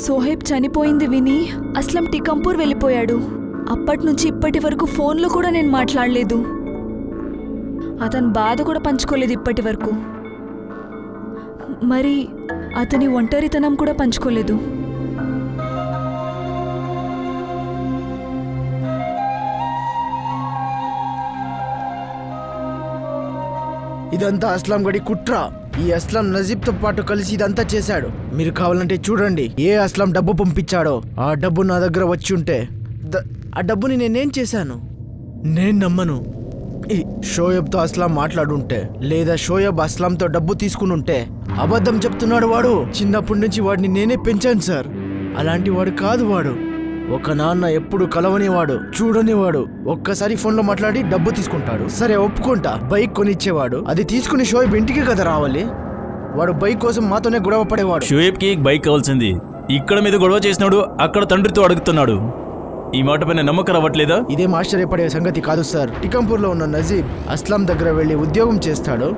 Speaker 10: సోహెబ్ చనిపోయింది విని అస్లం టికంపూర్ వెళ్ళిపోయాడు. అప్పటి నుంచి ఇప్పటి వరకు ఫోన్లో కూడా నేను మాట్లాడలేదు. అతని బాధ కూడా పంచుకోలేదు ఇప్పటి వరకు. మరి అతని ఒంటరితనం కూడా పంచుకోలేదు.
Speaker 4: ఇదంతా అస్లాం గడి కుట్ర. ఈ అస్లాం నజీబ్తో పాటు కలిసి ఇదంతా చేశాడు. మీరు కావాలంటే చూడండి, ఏ అస్లాం డబ్బు పంపించాడో ఆ డబ్బు నా దగ్గర వచ్చి ఉంటే ఆ డబ్బుని నేనేం చేశాను? నేను నమ్మను. ఈ షోయబ్తో అస్లాం మాట్లాడుంటే, లేదా షోయబ్ అస్లాంతో డబ్బు తీసుకుని ఉంటే అబద్ధం చెప్తున్నాడు వాడు. చిన్నప్పటి నుంచి వాడిని నేనే పెంచాను సార్. అలాంటి వాడు కాదు వాడు. ఒక నాన్న ఎప్పుడు కలవనివాడు, చూడనివాడు. ఒక్కసారి ఫోన్లో మాట్లాడి డబ్బు తీసుకుంటాడు. సరే ఒప్పుకుంటా, బైక్ కొనిచ్చేవాడు. అది తీసుకుని షోయబ్ ఇంటికి కదా రావాలి. వాడు బైక్ కోసం మాతోనే గొడవ పడేవాడు.
Speaker 1: షోయబ్కి బైక్ కావాల్సింది, ఇక్కడ మీద గొడవ చేసినాడు, అక్కడ తండ్రితో అడుగుతున్నాడు. ఈ మాట పైన నమ్మకం రావట్లేదా?
Speaker 4: ఇదేం ఆశ్చర్యపడే సంగతి కాదు సార్. టికంపూర్లో ఉన్న నజీబ్ అస్లాం దగ్గర వెళ్ళి ఉద్యోగం చేస్తాడు.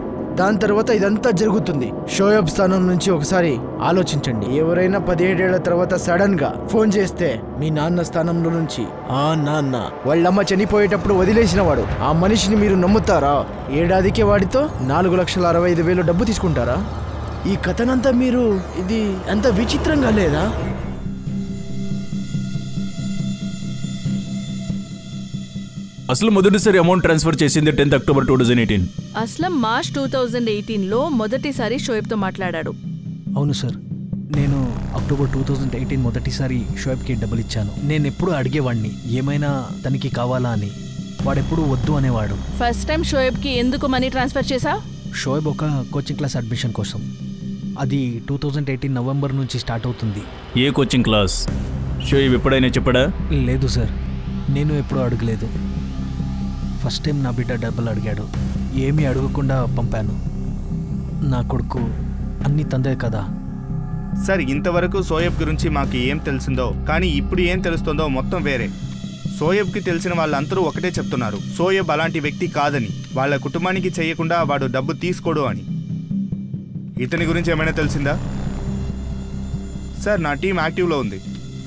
Speaker 4: దాని తర్వాత ఇదంతా జరుగుతుంది. షోయబ్ స్థానం నుంచి ఒకసారి ఆలోచించండి. ఎవరైనా 17 ఏళ్ల తర్వాత సడన్ గా ఫోన్ చేస్తే మీ నాన్న స్థానంలో నుంచి ఆ నాన్న వాళ్ళమ్మ చనిపోయేటప్పుడు వదిలేసిన వాడు ఆ మనిషిని మీరు నమ్ముతారా? ఏడాదికే వాడితో 4,65,000 డబ్బు తీసుకుంటారా? ఈ కథనంతా మీరు ఇది అంత విచిత్రంగా లేదా?
Speaker 1: అసలు మొదటిసారి అమౌంట్ ట్రాన్స్ఫర్ చేసింది 10th October 2018.
Speaker 5: అస్లం మార్చ్ 2018లో మొదటిసారి షోయబ్తో మాట్లాడాడు.
Speaker 3: అవును సార్, నేను అక్టోబర్ 2018 మొదటిసారి షోయబ్కి డబ్బులు ఇచ్చాను. నేను ఎప్పుడు అడిగేవాడిని ఏమైనా తనకి కావాలా అని. వాడెప్పుడు వద్దు అనేవాడు.
Speaker 5: ఫస్ట్ టైం షోయబ్కి ఎందుకు మనీ ట్రాన్స్ఫర్ చేసా?
Speaker 3: షోయబ్ ఒక కోచింగ్ క్లాస్ అడ్మిషన్ కోసం. అది 2018 నవంబర్ నుంచి స్టార్ట్ అవుతుంది.
Speaker 1: ఏ కోచింగ్ క్లాస్? షోయబ్ ఎప్పుడైనా చెప్పడా?
Speaker 3: లేదు సార్, నేను ఎప్పుడూ అడగలేదు. ఫస్ట్ టైం నా బిడ్డ డబ్బులు అడిగాడు. ఏమీ అడగకుండా పంపాను. నా కొడుకు అన్నీ తందే కదా.
Speaker 2: సార్, ఇంతవరకు సోయబ్ గురించి మాకు ఏం తెలిసిందో, కానీ ఇప్పుడు ఏం తెలుస్తుందో మొత్తం వేరే. సోయబ్కి తెలిసిన వాళ్ళందరూ ఒకటే చెప్తున్నారు, సోయబ్ అలాంటి వ్యక్తి కాదని, వాళ్ళ కుటుంబానికి చేయకుండా వాడు డబ్బు తీసుకోడు అని. ఇతని గురించి ఏమైనా తెలిసిందా? సార్, నా టీం యాక్టివ్లో ఉంది.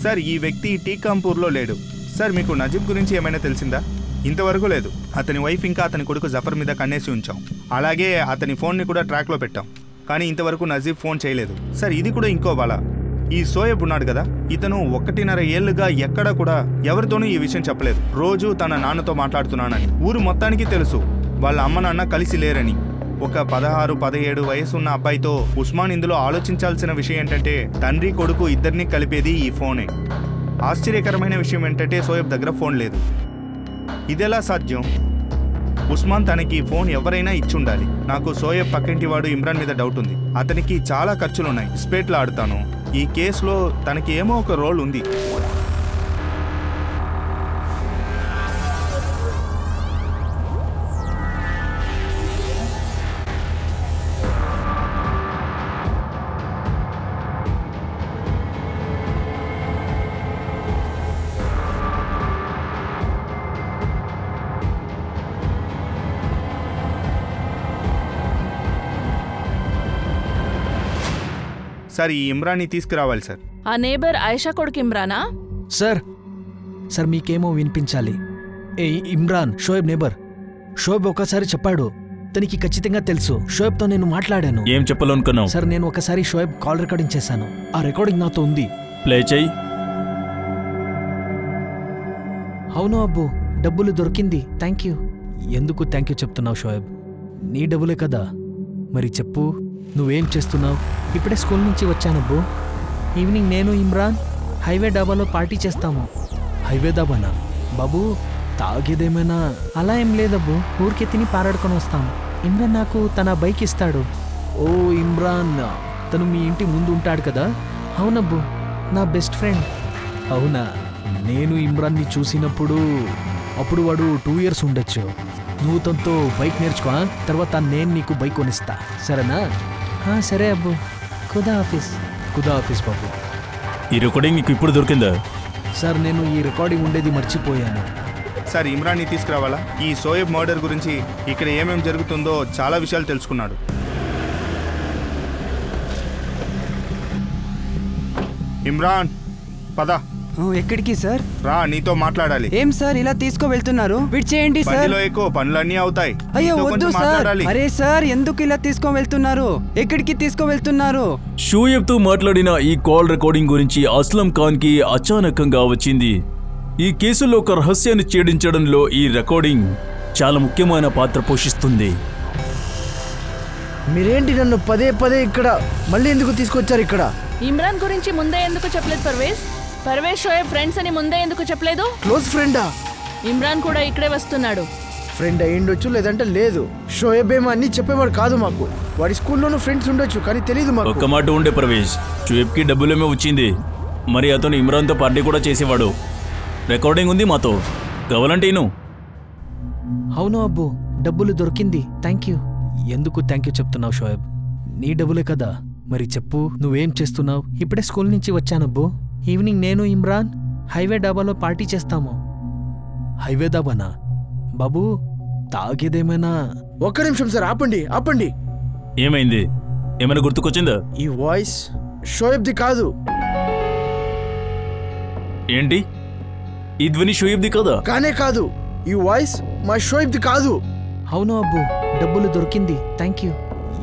Speaker 2: సార్, ఈ వ్యక్తి టీకాంపూర్లో లేడు. సార్, మీకు నజీబ్ గురించి ఏమైనా తెలిసిందా? ఇంతవరకు లేదు. అతని వైఫ్ ఇంకా అతని కొడుకు జఫర్ మీద కన్నేసి ఉంచాం. అలాగే అతని ఫోన్ని కూడా ట్రాక్లో పెట్టాం, కానీ ఇంతవరకు నజీబ్ ఫోన్ చేయలేదు. సార్, ఇది కూడా ఇంకో బాల. ఈ సోయబ్ ఉన్నాడు కదా, ఇతను 1.5 ఏళ్లుగా ఎక్కడా కూడా ఎవరితోనూ ఈ విషయం చెప్పలేదు. రోజు తన నాన్నతో మాట్లాడుతున్నానని. ఊరు మొత్తానికి తెలుసు వాళ్ళ అమ్మ నాన్న కలిసి లేరని. ఒక 16-17 వయసు ఉన్న అబ్బాయితో ఉస్మాన్ ఇందులో ఆలోచించాల్సిన విషయం ఏంటంటే తండ్రి కొడుకు ఇద్దరిని కలిపేది ఈ ఫోనే. ఆశ్చర్యకరమైన విషయం ఏంటంటే సోయబ్ దగ్గర ఫోన్ లేదు. ఇదెలా సాధ్యం? ఉస్మాన్ తనకి ఫోన్ ఎవరైనా ఇచ్చుండాలి. నాకు సోయబ్ పక్కింటి వాడు ఇమ్రాన్ మీద డౌట్ ఉంది. అతనికి చాలా ఖర్చులున్నాయి. స్పేట్లో ఆడుతాను. ఈ కేసులో తనకి ఏమో ఒక రోల్ ఉంది. సార్, ఈ ఇమ్రాన్ని తీసుకురావాలి సార్.
Speaker 5: ఆ నేబర్ ఆయిషా కొడుకు ఇమ్రానా?
Speaker 3: సార్ సార్ మీకేమో వినిపించాలి. ఏ ఇమ్రాన్ షోయబ్ నేబర్. షోయబ్ ఒకసారి చెప్పాడు, తనకి ఖచ్చితంగా తెలుసు. షోయబ్తో నేను మాట్లాడాను.
Speaker 1: ఏం చెప్పాలనుకున్నావు?
Speaker 3: సార్, నేను ఒకసారి షోయబ్ కాల్ రికార్డింగ్ చేశాను. ఆ రికార్డింగ్ నాతో ఉంది.
Speaker 1: ప్లే చెయ్యి.
Speaker 3: అవును అబ్బు, డబ్బులు దొరికింది. Thank you. ఎందుకు థ్యాంక్ యూ చెప్తున్నావు షోయబ్? నీ డబ్బులే కదా. మరి చెప్పు, నువ్వేం చేస్తున్నావు? ఇప్పుడే స్కూల్ నుంచి వచ్చానబ్బు. ఈవినింగ్ నేను ఇమ్రాన్ హైవే డాబాలో పార్టీ చేస్తాము. హైవే డాబానా బాబు? తాగేదేమైనా? అలా ఏం లేదబ్బు, ఊరికే తిని పారాడుకొని వస్తాం. ఇమ్రాన్ నాకు తన బైక్ ఇస్తాడు. ఓ ఇమ్రాన్, తను మీ ఇంటి ముందు ఉంటాడు కదా? అవునబ్బు, నా బెస్ట్ ఫ్రెండ్. అవునా? నేను ఇమ్రాన్ని చూసినప్పుడు అప్పుడు వాడు 2 years ఉండొచ్చు. నువ్వు తనతో బైక్ నేర్చుకో, తర్వాత నేను నీకు బైక్ కొనిస్తా, సరేనా? సరే అబ్బు. ఖుదా ఆఫీస్. ఖుదా ఆఫీస్ బాబు.
Speaker 1: ఈ రికార్డింగ్ నీకు ఇప్పుడు దొరికిందా?
Speaker 3: సార్, నేను ఈ రికార్డింగ్ ఉండేది మర్చిపోయాను.
Speaker 2: సార్, ఇమ్రాన్ని తీసుకురావాలా? ఈ సోయబ్ మర్డర్ గురించి ఇక్కడ ఏమేమి జరుగుతుందో చాలా విషయాలు తెలుసుకున్నాడు. ఇమ్రాన్, పద.
Speaker 6: ఎక్కడికి సార్?
Speaker 2: రా, నీతో మాట్లాడాలి.
Speaker 6: ఏం సార్ ఇలా తీసుకువెళ్తున్నారు? విడిచేయండి సార్.
Speaker 2: బండిలో ఎక్కువ పనులన్నీ అవుతాయి.
Speaker 6: అయ్యో
Speaker 2: నీతో
Speaker 6: వద్దు
Speaker 2: కొంచెం
Speaker 6: సార్.
Speaker 2: మాట్లాడాలి.
Speaker 6: అరే సార్, ఎందుకు ఇలా తీసుకువెళ్తున్నారు? ఎక్కడికి తీసుకువెళ్తున్నారు?
Speaker 1: షోయబ్తో మాట్లాడిన ఈ కాల్ రికార్డింగ్ గురించి అస్లం ఖాన్కి అచానకంగా వచ్చింది. ఈ కేసులో ఒక రహస్యాన్ని ఛేదించడంలో ఈ రికార్డింగ్ చాలా ముఖ్యమైన పాత్ర పోషిస్తుంది.
Speaker 4: మీరేంటి నన్ను పదే పదే ఇక్కడ మళ్ళీ ఎందుకు తీసుకొచ్చారు ఇక్కడ?
Speaker 5: ఇమ్రాన్ గురించి ముందే ఎందుకు చెప్పలేదు పర్వేజ్? పర్వేజ్ షోయబ్ ఫ్రెండ్స్ అని ముందే ఎందుకు చెప్పలేదు?
Speaker 4: క్లోజ్ ఫ్రెండా?
Speaker 5: ఇమ్రాన్ కూడా ఇక్కడే వస్తున్నాడు.
Speaker 4: ఫ్రెండ్ అయ్యిండొచ్చు, లేదంటే లేదు. షోయబ్ ఏమో అన్నీ చెప్పేవాడు కాదు మాకు. వాడి స్కూల్లోనూ ఫ్రెండ్స్ ఉండొచ్చు, కానీ తెలీదు మాకు.
Speaker 1: ఒక్క మాట ఉండే పర్వేజ్, షోయబ్కి డబ్బులేమో వచ్చింది. మరి అతను ఇమ్రాన్తో పార్టీ కూడా చేసేవాడు. రికార్డింగ్ ఉంది మాతో, కావాలంటే ఇను.
Speaker 3: అవును అబ్బు, డబ్బులు దొరికింది. Thank you. ఎందుకు థ్యాంక్ యూ చెప్తున్నావు షోయబ్? నీ డబ్బులే కదా. మరి చెప్పు నువ్వేం చేస్తున్నావు? ఇప్పుడే స్కూల్ నుంచి వచ్చానబ్బో. ఈవినింగ్ నేను ఇమ్రాన్ హైవే డాబాలో పార్టీ చేస్తాము. హైవే డాబానా? బాబూ తాగేదేమైనా?
Speaker 4: ఒక్క నిమిషం సార్, ఆపండి ఆపండి.
Speaker 1: ఏమైంది? ఏమైనా గుర్తుకొచ్చిందా?
Speaker 4: ఈ వాయిస్ షోయబ్ది కాదు.
Speaker 1: ఏంటి? ఈ ధ్వని షోయబ్ది కదా?
Speaker 4: కానే కాదు. ఈ వాయిస్ మా షోయబ్ది కాదు.
Speaker 3: అవును అబ్బు, డబ్బులు దొరికింది. Thank you.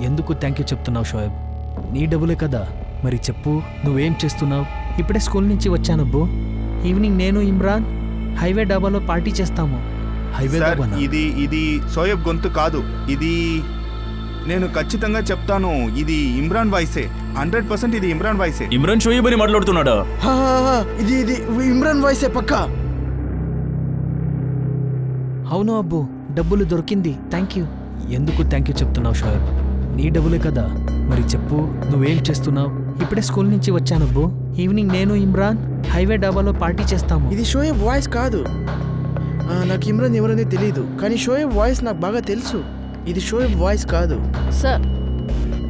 Speaker 3: ఎందుకు థ్యాంక్ యూ చెప్తున్నావు షోయబ్? నీ డబ్బులే కదా. మరి చెప్పు నువ్వేం చేస్తున్నావు? ఇప్పుడే స్కూల్ నుంచి వచ్చానబ్బు. ఈవినింగ్ నేను ఇమ్రాన్ హైవే డాబాలో పార్టీ చేస్తాము. హైవే
Speaker 2: సార్,
Speaker 3: డాబానా?
Speaker 2: ఇది సోయబ్ గొంతు కాదు. ఇది నేను ఖచ్చితంగా చెప్తాను, ఇది ఇమ్రాన్ వాయిసే. 100% ఇది ఇమ్రాన్ వాయిసే.
Speaker 1: ఇమ్రాన్ షోయబ్ అని మాట్లాడుతున్నాడా?
Speaker 4: ఇది ఇమ్రాన్ వాయిసే పక్కా.
Speaker 3: అవును అబ్బు, డబ్బులు దొరికింది. Thank you. ఎందుకు థ్యాంక్ యూ చెప్తున్నావు షోయబ్? నీ డబ్బులే కదా. మరి చెప్పు నువ్వేం చేస్తున్నావు? ఇప్పుడే స్కూల్ నుంచి వచ్చానబ్బు. ఈవినింగ్ నేను ఇమ్రాన్ హైవే డాబాలో పార్టీ చేస్తాము.
Speaker 4: ఇది షోయబ్ వాయిస్ కాదు. నాకు ఇమ్రాన్ ఎవరనే తెలియదు, కానీ షోయబ్ వాయిస్ నాకు బాగా తెలుసు. ఇది షోయబ్ వాయిస్ కాదు.
Speaker 5: సార్,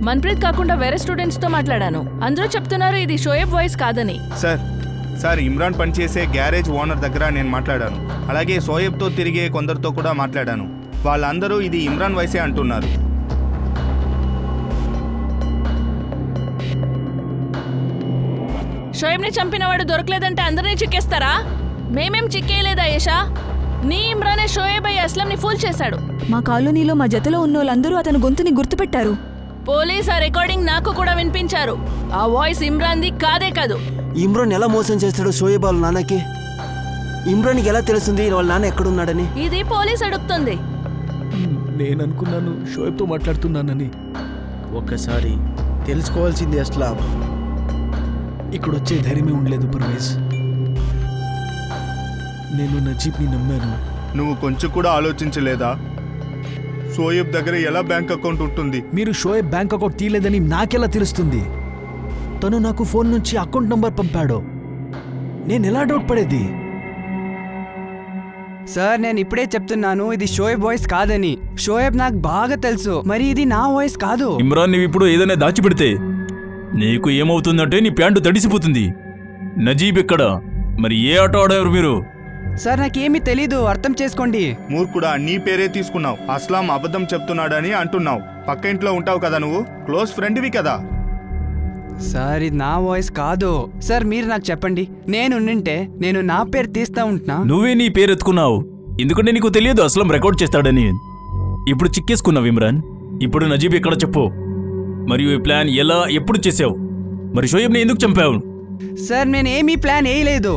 Speaker 5: మన్ప్రీత్ కాకుండా వేరే స్టూడెంట్స్తో మాట్లాడాను. అందరూ చెప్తున్నారు ఇది షోయబ్ వాయిస్ కాదని.
Speaker 2: సార్ ఇమ్రాన్ పనిచేసే గ్యారేజ్ ఓనర్ దగ్గర నేను మాట్లాడాను. అలాగే సోయబ్తో తిరిగే కొందరితో కూడా మాట్లాడాను. వాళ్ళందరూ ఇది ఇమ్రాన్ వాయిసే అంటున్నారు.
Speaker 5: షోయబ్ని చంపినవాడు దొరకలేదంటే అందరినీ చిక్కేస్తారా? మేమేం చిక్కేయలేదా యశా? నీ ఇమ్రానే షోయబ్ అయ్యి అస్లంని ఫూల్ చేశాడు.
Speaker 10: మా కాలనీలో మా జతలో ఉన్నోళ్ళందరూ అతని గొంతుని గుర్తుపెట్టారు.
Speaker 5: పోలీస్ ఆ రికార్డింగ్ నాకు కూడా వినిపించారు. ఆ వాయిస్ ఇమ్రాన్ది కాదే కాదు.
Speaker 8: ఇమ్రాన్ ఎలా మోసం చేస్తాడో షోయబ్ వాళ్ళ నాన్నకి? ఇమ్రాన్కి ఎలా తెలుస్తుంది వాళ్ళ నాన్న ఎక్కడున్నాడని?
Speaker 5: ఇది పోలీస్ అడుగుతుంది.
Speaker 3: నేను అనుకున్నాను షోయబ్తో మాట్లాడుతున్నానని.
Speaker 4: ఒక్కసారి తెలుసుకోవాల్సింది అస్లాం.
Speaker 3: ఇక్కడొచ్చే ధైర్యమే ఉండలేదు పర్వేజ్. నేను నజీబ్ని నమ్మాను.
Speaker 2: నువ్వు కొంచెం కూడా ఆలోచించలేదా? సోయబ్ దగ్గర ఎలా బ్యాంక్ అకౌంట్ ఉంటుంది?
Speaker 3: మీరు షోయబ్ బ్యాంక్ అకౌంట్ తీయలేదని నాకెలా తెలుస్తుంది? తను నాకు ఫోన్ నుంచి అకౌంట్ నంబర్ పంపాడు. నేను ఎలా డౌట్ పడేది?
Speaker 6: సార్, నేను ఇప్పుడే చెప్తున్నాను ఇది షోయబ్ వాయిస్ కాదని. షోయబ్ నాకు బాగా తెలుసు, మరి ఇది నా వాయిస్ కాదు.
Speaker 1: ఇమ్రాన్, నీవు ఇప్పుడు ఏదైనా దాచిపెడితే నీకు ఏమవుతుందంటే నీ ప్యాంటు తడిసిపోతుంది. నజీబ్ ఎక్కడ? మరి ఏ ఆట ఆడారు మీరు?
Speaker 6: సార్, నాకేమీ తెలీదు, అర్థం చేసుకోండి.
Speaker 2: మూర్ఖుడా, నీ పేరే తీసుకున్నావు. అస్లాం అబద్ధం చెప్తున్నాడని అంటున్నావు. పక్క ఇంట్లో ఉంటావు కదా, నువ్వు క్లోజ్ ఫ్రెండ్వి కదా.
Speaker 6: సార్, ఇది నా వాయిస్ కాదు. సార్, మీరు నాకు చెప్పండి, నేను నా పేరు తీస్తా ఉంటున్నా.
Speaker 1: నువ్వే నీ పేరు ఎత్తుకున్నావు, ఎందుకంటే నీకు తెలియదు అస్లం రికార్డ్ చేస్తాడని. ఇప్పుడు చిక్కేసుకున్నావు ఇమ్రాన్. ఇప్పుడు నజీబ్ ఎక్కడ చెప్పు. మరియు ఈ ప్లాన్ ఎలా, ఎప్పుడు చేసావు? మరి షోయబ్ని ఎందుకు చంపావు?
Speaker 6: సార్, నేనేమీ ప్లాన్ వేయలేదు.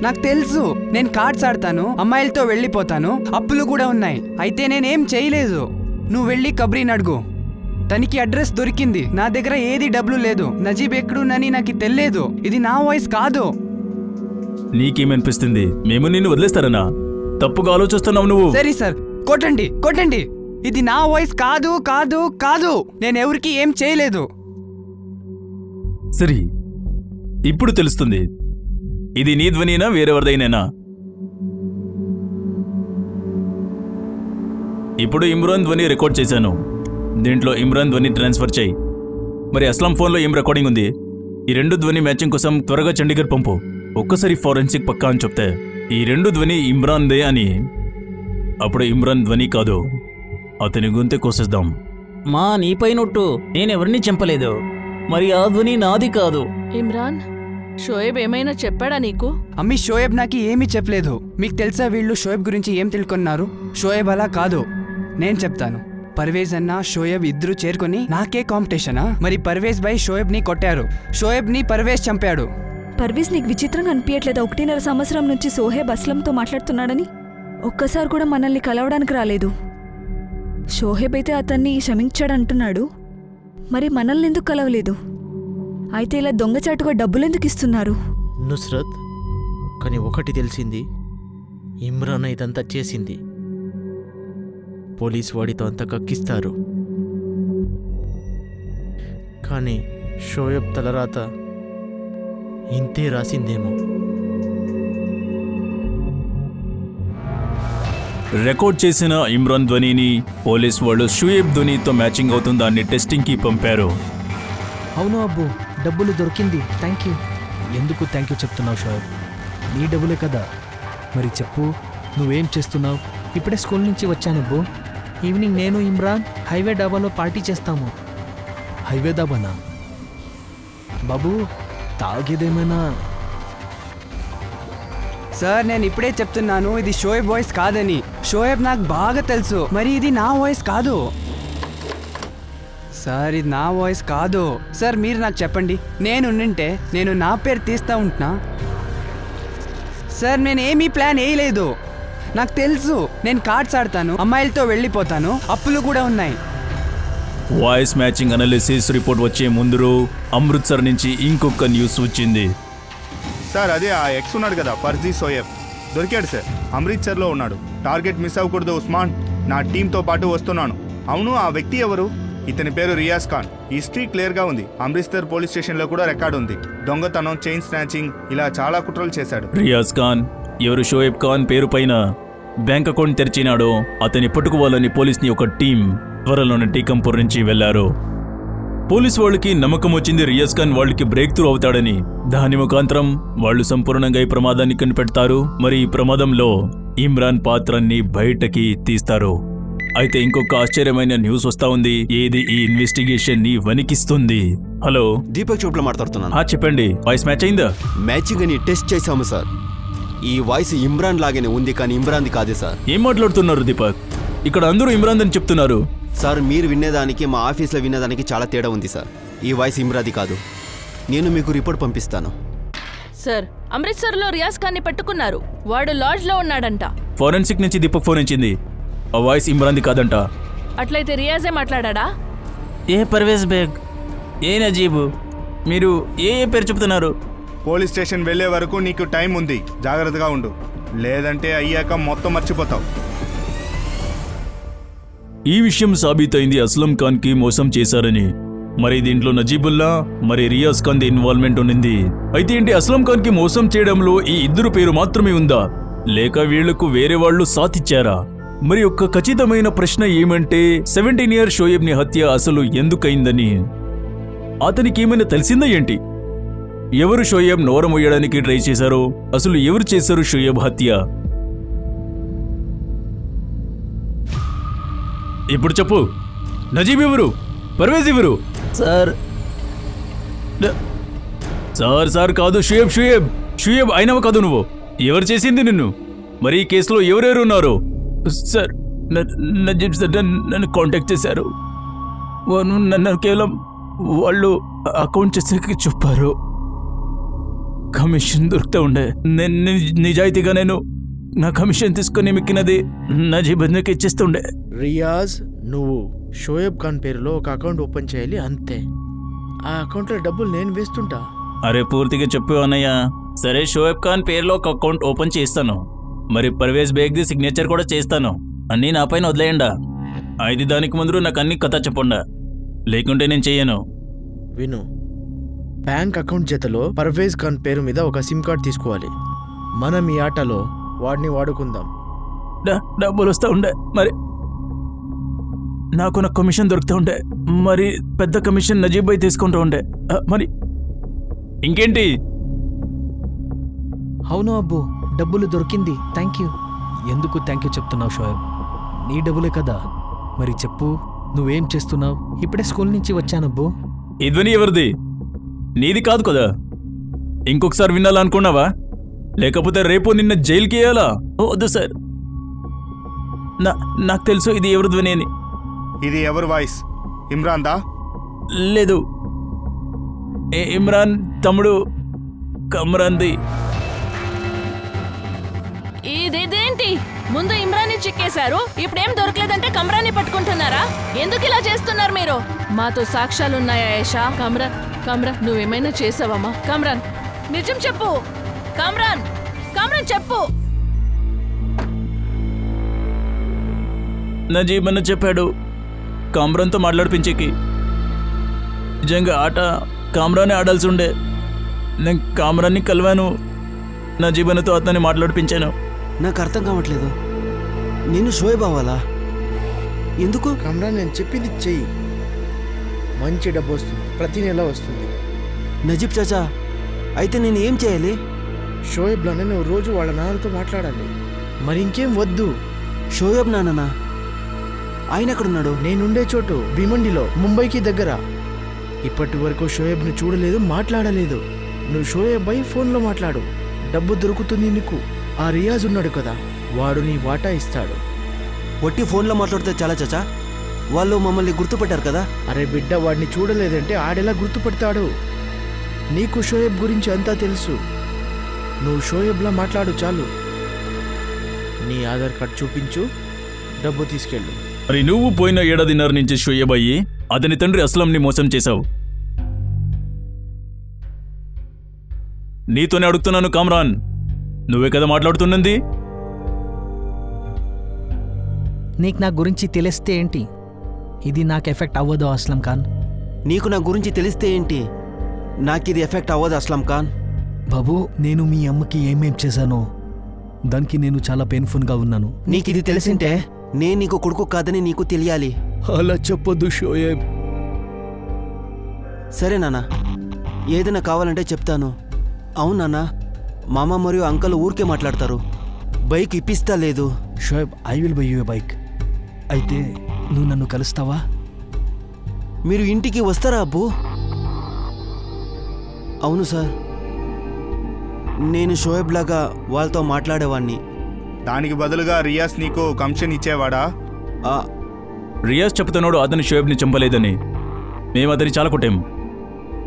Speaker 6: నాకు తెలుసు, నేను కార్డ్స్ ఆడతాను, అమ్మాయిలతో వెళ్ళిపోతాను, అప్పులు కూడా ఉన్నాయి. అయితే నేనేం చేయలేదు. నువ్వు వెళ్ళి కబ్రీని అడుగు, తనకి అడ్రస్ దొరికింది. నా దగ్గర ఏది డబ్బులు లేదు. నజీబ్ ఎక్కడున్నని నాకు తెలియదు. ఇది నా వాయిస్ కాదు.
Speaker 1: నీకేమనిపిస్తుంది? మేము నిన్ను వదిలేస్తారనా? తప్పుగా ఆలోచిస్తున్నావు నువ్వు.
Speaker 6: సరే సార్, కొట్టండి. ఇది నా వాయిస్ కాదు కాదు కాదు. నేను ఎవరికి ఏం చేయలేదు.
Speaker 1: సరే, ఇప్పుడు తెలుస్తుంది ఇది నీ ధ్వనినా వేరెవరిదైనా. ఇప్పుడు ఇమ్రాన్ ధ్వని రికార్డ్ చేశాను. దీంట్లో ఇమ్రాన్ ధ్వని ట్రాన్స్ఫర్ చేయి. మరి అస్లాం ఫోన్లో ఏం రికార్డింగ్ ఉంది? ఈ రెండు ధ్వని మ్యాచింగ్ కోసం త్వరగా చండీగఢ్ పంపు. ఒక్కసారి ఫోరెన్సిక్ పక్కా అని చెప్తే ఈ రెండు ధ్వని ఇమ్రాన్దే అని, అప్పుడు ఇమ్రాన్ ధ్వని కాదు, అతని గొంతే కోసేద్దాం.
Speaker 9: మా నీపైనొట్టు, నేనెవరిని చంపలేదు. మరి ఆ ధ్వని నాది కాదు.
Speaker 5: ఇమ్రాన్, షోయబ్ ఏమైనా చెప్పాడా నీకు?
Speaker 6: అమ్మి, షోయబ్ నాకు ఏమీ చెప్పలేదు. మీకు తెలుసా వీళ్ళు షోయబ్ గురించి ఏం తెలుసుకున్నారు? షోయబ్ అలా కాదు, నేను చెప్తాను. పర్వేజ్ అన్న షోయబ్ ఇద్దరు చేరుకొని నాకే కాంపిటీషనా? మరి పర్వేజ్ బై షోయబ్ని కొట్టారు. షోయబ్ని పర్వేజ్ చంపాడు.
Speaker 10: పర్వేజ్, నీకు విచిత్రంగా అనిపించట్లేదా 1.5 సంవత్సరం నుంచి సోహెబ్ అస్లంతో మాట్లాడుతున్నాడని? ఒక్కసారి కూడా మనల్ని కలవడానికి రాలేదు. షోహెబ్ అయితే అతన్ని క్షమించాడంటున్నాడు, మరి మనల్ని ఎందుకు కలవలేదు? అయితే ఇలా దొంగచాటుగా డబ్బులెందుకు ఇస్తున్నారు?
Speaker 4: నుస్రత్, కానీ ఒకటి తెలిసింది, ఇమ్రాన్ ఇదంతా చేసింది. పోలీస్ వాడితో అంతా కక్కిస్తారు. కానీ షోయబ్ తలరాత ఇంతే రాసిందేమో.
Speaker 1: రికార్డ్ చేసిన ఇమ్రాన్ ధ్వనిని పోలీస్ వాళ్ళు షోయబ్ ధ్వనితో మ్యాచింగ్ అవుతుందాన్ని టెస్టింగ్కి పంపారు.
Speaker 3: అవును అబ్బు, డబ్బులు దొరికింది, థ్యాంక్ యూ. ఎందుకు థ్యాంక్ యూ చెప్తున్నావు షోయబ్? నీ డబ్బులే కదా. మరి చెప్పు, నువ్వేం చేస్తున్నావు? ఇప్పుడే స్కూల్ నుంచి వచ్చాను అబ్బు. ఈవినింగ్ నేను ఇమ్రాన్ హైవే డాబాలో పార్టీ చేస్తాము. హైవే డాబానా? బాబు, తాగేదేమైనా?
Speaker 6: సార్ నేను ఇప్పుడే చెప్తున్నాను, ఇది షోయబ్ వాయిస్ కాదని. షోయబ్ నాకు బాగా తెలుసు, మరి ఇది నా వాయిస్ కాదు సార్. ఇది నా వాయిస్ కాదు సార్. మీరు నాకు చెప్పండి, నేనుంటే నేను నా పేరు తీస్తా ఉంటున్నా సార్. నేనేమీ ప్లాన్ వేయలేదు. నాకు తెలుసు, నేను కార్డ్స్ ఆడతాను, అమ్మాయిలతో వెళ్ళిపోతాను, అప్పులు కూడా ఉన్నాయి.
Speaker 1: వాయిస్ మ్యాచింగ్ అనాలిసిస్ రిపోర్ట్ వచ్చే ముందు అమృత్సర్ నుంచి ఇంకొక న్యూస్ వచ్చింది.
Speaker 2: సార్ అదే ఆ ఎక్స్ ఉన్నాడు కదా, ఫర్జీ సోయబ్ దొరికాడు సార్. అమృత్సర్లో ఉన్నాడు. టార్గెట్ మిస్ అవ్వకూడదు ఉస్మాన్. నా టీంతో పాటు వస్తున్నాను. అవును, ఆ వ్యక్తి ఎవరు? ఇతని పేరు రియాజ్ ఖాన్. హిస్టరీ క్లియర్గా ఉంది. అమృత్సర్ పోలీస్ స్టేషన్లో కూడా రికార్డు ఉంది. దొంగతనం, చైన్ స్నాచింగ్, ఇలా చాలా కుట్రలు చేశాడు.
Speaker 1: రియాజ్ ఖాన్ ఎవరు షోయబ్ ఖాన్ పేరు పైన బ్యాంక్ అకౌంట్ తెరిచినాడో అతని పట్టుకోవాలని పోలీస్ని ఒక టీం త్వరలోనే టీకంపూర్ నుంచి వెళ్లారు. పోలీస్ వాళ్ళకి నమ్మకం వచ్చింది రియాజ్ ఖాన్ వాళ్ళకి బ్రేక్ త్రూ అవుతాడని. దాని ముఖాంతరం వాళ్ళు సంపూర్ణంగా ఈ ప్రమాదాన్ని కనిపెడతారు. మరి ఈ ప్రమాదంలో ఇమ్రాన్ పాత్రని బయటకి తీస్తారు. అయితే ఇంకొక ఆశ్చర్యమైన న్యూస్ వస్తా ఉంది. ఏది ఈ ఇన్వెస్టిగేషన్ ని వణికిస్తుంది. హలో,
Speaker 8: దీపక్ చోట్ల మాట్లాడుతున్నాను.
Speaker 1: చెప్పండి, వాయిస్ మ్యాచ్ అయిందా?
Speaker 8: మ్యాచింగ్ అని టెస్ట్ చేశాము సార్. ఈ వాయిస్ ఇమ్రాన్ లాగానే ఉంది, కానీ ఇమ్రాన్ది కాదే సార్.
Speaker 1: ఏం మాట్లాడుతున్నారు దీపక్? ఇక్కడ అందరూ ఇమ్రాన్ అని చెప్తున్నారు.
Speaker 8: సార్ మీరు వినేదానికి మా ఆఫీస్లో వినేదానికి చాలా తేడా ఉంది సార్. ఈ వాయిస్ ఇమ్రాది కాదు. నేను మీకు రిపోర్ట్ పంపిస్తాను.
Speaker 5: సార్, అమృత్సర్లో రియాజ్ ఖాన్ని పట్టుకున్నారు. వాడు లాడ్జ్లో ఉన్నాడంట.
Speaker 1: ఫోరెన్సిక్ నుంచి దీపక్ ఫోన్ ఇచ్చింది. ఆ వాయిస్ ఇమ్రాన్ది కాదంట.
Speaker 5: అట్లయితే రియాజే మాట్లాడా?
Speaker 9: ఏ పర్వేజ్ బేగ్, ఏ నజీబు, మీరు ఏ పేరు చెప్తున్నారు?
Speaker 2: పోలీస్ స్టేషన్ వెళ్లే వరకు నీకు టైం ఉంది. జాగ్రత్తగా ఉండు, లేదంటే అయ్యాక మొత్తం మర్చిపోతావు.
Speaker 1: ఈ విషయం సాబీతైంది అస్లం ఖాన్ కి మోసం చేశారని. మరి దీంట్లో నజీబుల్లా మరి రియాజ్ ఖాన్ ది ఇన్వాల్వ్మెంట్ ఉన్నింది. అయితే ఏంటి, అస్లం ఖాన్ కి మోసం చేయడంలో ఈ ఇద్దరు పేరు మాత్రమే ఉందా, లేక వీళ్లకు వేరే వాళ్ళు సాతిచ్చారా? మరి ఒక ఖచ్చితమైన ప్రశ్న ఏమంటే 17 ఇయర్ షోయబ్ ని హత్య అసలు ఎందుకైందని. అతనికి ఏమైనా తెలిసిందా ఏంటి? ఎవరు షోయబ్ నోరమొయ్యడానికి ట్రై చేశారో, అసలు ఎవరు చేశారు షోయబ్ హత్య? ఇప్పుడు చెప్పు. నజీబ్ ఎవరు? పర్వేజ్ ఎవరు?
Speaker 9: సార్
Speaker 1: సార్ కాదు, షుయేబ్ షుయేబ్ షుయేబ్ అయినవ కాదు నువ్వు. ఎవరు చేసింది నిన్ను? మరి ఈ కేసులో ఎవరెవరు ఉన్నారు? సార్, నజీబ్ సార్ నన్ను కాంటాక్ట్ చేశారు. నన్ను కేవలం వాళ్ళు అకౌంట్ చేసేకి చెప్పారు. కమిషన్ దొరుకుతూ ఉండే. నిజాయితీగా నేను నా కమిషన్ తీసుకుని మిక్కినది నజీబ్ అన్నకి ఇచ్చేస్తుండే.
Speaker 4: రియాజ్, నువ్వు షోయబ్ ఖాన్ పేరులో ఒక అకౌంట్ ఓపెన్ చేయాలి, అంతే. ఆ అకౌంట్లో డబ్బులు నేను వేస్తుంటా.
Speaker 9: అరే పూర్తిగా చెప్పు అన్నయ్య. సరే, షోయబ్ ఖాన్ పేరులో ఒక అకౌంట్ ఓపెన్ చేస్తాను. మరి పర్వేజ్ బేగ్ది సిగ్నేచర్ కూడా చేస్తాను. అన్నీ నా పైన వదిలేయండా. అయితే దానికి ముందు నాకు అన్ని కథ చెప్పండా, లేకుంటే నేను చెయ్యను.
Speaker 4: విను, బ్యాంక్ అకౌంట్ జతలో పర్వేజ్ ఖాన్ పేరు మీద ఒక సిమ్ కార్డ్ తీసుకోవాలి. మనం ఈ ఆటలో వాడిని వాడుకుందాం.
Speaker 9: డబ్బులు వస్తూ ఉండే, మరి నాకు నా కమిషన్ దొరుకుతూ ఉండే. మరి పెద్ద కమిషన్ నజీబ్ భాయ్ తీసుకుంటూ ఉండే. మరి
Speaker 1: ఇంకేంటి?
Speaker 3: అవును అబ్బు, డబ్బులు దొరికింది, థ్యాంక్ యూ. ఎందుకు థ్యాంక్ యూ చెప్తున్నావు షోయబ్? నీ డబ్బులే కదా. మరి చెప్పు, నువ్వేం చేస్తున్నావు? ఇప్పుడే స్కూల్ నుంచి వచ్చానబ్బు.
Speaker 1: ఈ ధ్వని ఎవరిది? నీది కాదు కదా. ఇంకొకసారి వినాలనుకున్నావా? లేకపోతే రేపు నిన్న జైలుకి వేయాలా?
Speaker 9: వద్దు సార్, నాకు తెలుసు ఇది ఎవరి ధ్వని అని.
Speaker 2: ఇది ఎవరు వాయిస్? ఇమ్రాన్ దా?
Speaker 9: లేదు, ఇమ్రాన్ తమ్ముడు కమ్రాన్ది.
Speaker 5: ఇదేంటి? ముందు ఇమ్రాన్ని చిక్కేశారు, ఇప్పుడేం దొరకలేదంటే కమ్రాన్ని పట్టుకుంటున్నారా? ఎందుకు ఇలా చేస్తున్నారు మీరు? మాతో సాక్ష్యాలున్నాయా ఏషా? కమ్రాన్ నువ్వేమైనా చేసావమ్మా? కమ్రాన్ నిజం చెప్పు. కమ్రాన్ చెప్పు.
Speaker 9: నజీబ్ అన్న చెప్పాడు కామ్రాన్తో మాట్లాడిపించేకి. నిజంగా ఆట కామ్రానే ఆడాల్సి ఉండే. నేను కామ్రాన్ని కలవాను, నజీబ్ అన్నతో అతన్ని మాట్లాడిపించాను.
Speaker 8: నాకు అర్థం కావట్లేదు. నేను షోయబ్ అవ్వాలా? ఎందుకు?
Speaker 4: కమ్రాన్, నేను చెప్పింది చెయ్యి, మంచి డబ్బు వస్తుంది. ప్రతి నెల వస్తుంది.
Speaker 8: నజీబ్ చాచా, అయితే నేను ఏం చేయాలి?
Speaker 4: షోయబ్లోనే నువ్వు రోజు వాళ్ళ నాన్నతో మాట్లాడాలి. మరి ఇంకేం వద్దు.
Speaker 8: షోయబ్ నాన్ననా? ఆయన ఎక్కడున్నాడు?
Speaker 4: నేనుండే చోటు భీమండిలో, ముంబైకి దగ్గర. ఇప్పటి వరకు షోయబ్ను చూడలేదు, మాట్లాడలేదు. నువ్వు షోయబ్ అయి ఫోన్లో మాట్లాడు, డబ్బు దొరుకుతుంది నీకు. ఆ రియాజ్ ఉన్నాడు కదా, వాడు నీ వాటా ఇస్తాడు.
Speaker 8: ఒట్టి ఫోన్లో మాట్లాడితే చాలా చాచా, వాళ్ళు మమ్మల్ని గుర్తుపెట్టారు కదా.
Speaker 4: అరే బిడ్డ, వాడిని చూడలేదంటే ఆడెలా గుర్తుపడతాడు? నీకు షోయబ్ గురించి అంతా తెలుసు. నువ్వు షోయబ్లా మాట్లాడు చాలు. నీ ఆధార్ కార్డ్ చూపించు, డబ్బు తీసుకెళ్ళు.
Speaker 1: మరి నువ్వు పోయిన ఏడాదిన్నర నుంచి షోయబ్ అయ్యి అతని తండ్రి అస్లంని మోసం చేశావు. నీతోనే అడుగుతున్నాను కామ్రాన్, నువ్వే కదా మాట్లాడుతున్నది?
Speaker 3: నీకు నా గురించి తెలిస్తే ఏంటి? ఇది నాకు ఎఫెక్ట్ అవ్వదు అస్లం ఖాన్.
Speaker 8: నీకు నా గురించి తెలిస్తే ఏంటి? నాకిది ఎఫెక్ట్ అవ్వదు అస్లం ఖాన్.
Speaker 3: బాబు, నేను మీ అమ్మకి ఏమేం చేశానో దానికి నేను చాలా పెయిన్ఫుల్గా ఉన్నాను.
Speaker 8: నీకిది తెలిసింటే నేను నీకు కొడుకు కాదని నీకు తెలియాలి.
Speaker 3: అలా చెప్పొద్దు షోయబ్.
Speaker 8: సరే నాన్న, ఏదైనా కావాలంటే చెప్తాను. అవును నాన్న, మామ మరియు అంకల్ ఊరికే మాట్లాడతారు. బైక్ ఇప్పిస్తా లేదు.
Speaker 3: Shoaib, I will buy you bike. అయితే నువ్వు నన్ను కలుస్తావా?
Speaker 8: మీరు ఇంటికి వస్తారా అబ్బు? అవును సార్, నేను షోయబ్ లాగా వాళ్ళతో మాట్లాడేవాణ్ణి.
Speaker 2: దానికి బదులుగా రియాజ్ నీకు కమిషన్ ఇచ్చేవాడా?
Speaker 1: రియాజ్ చెప్తున్నాడు అతను షోయబ్ని చంపలేదని. మేము అతని చాలా కొట్టాం.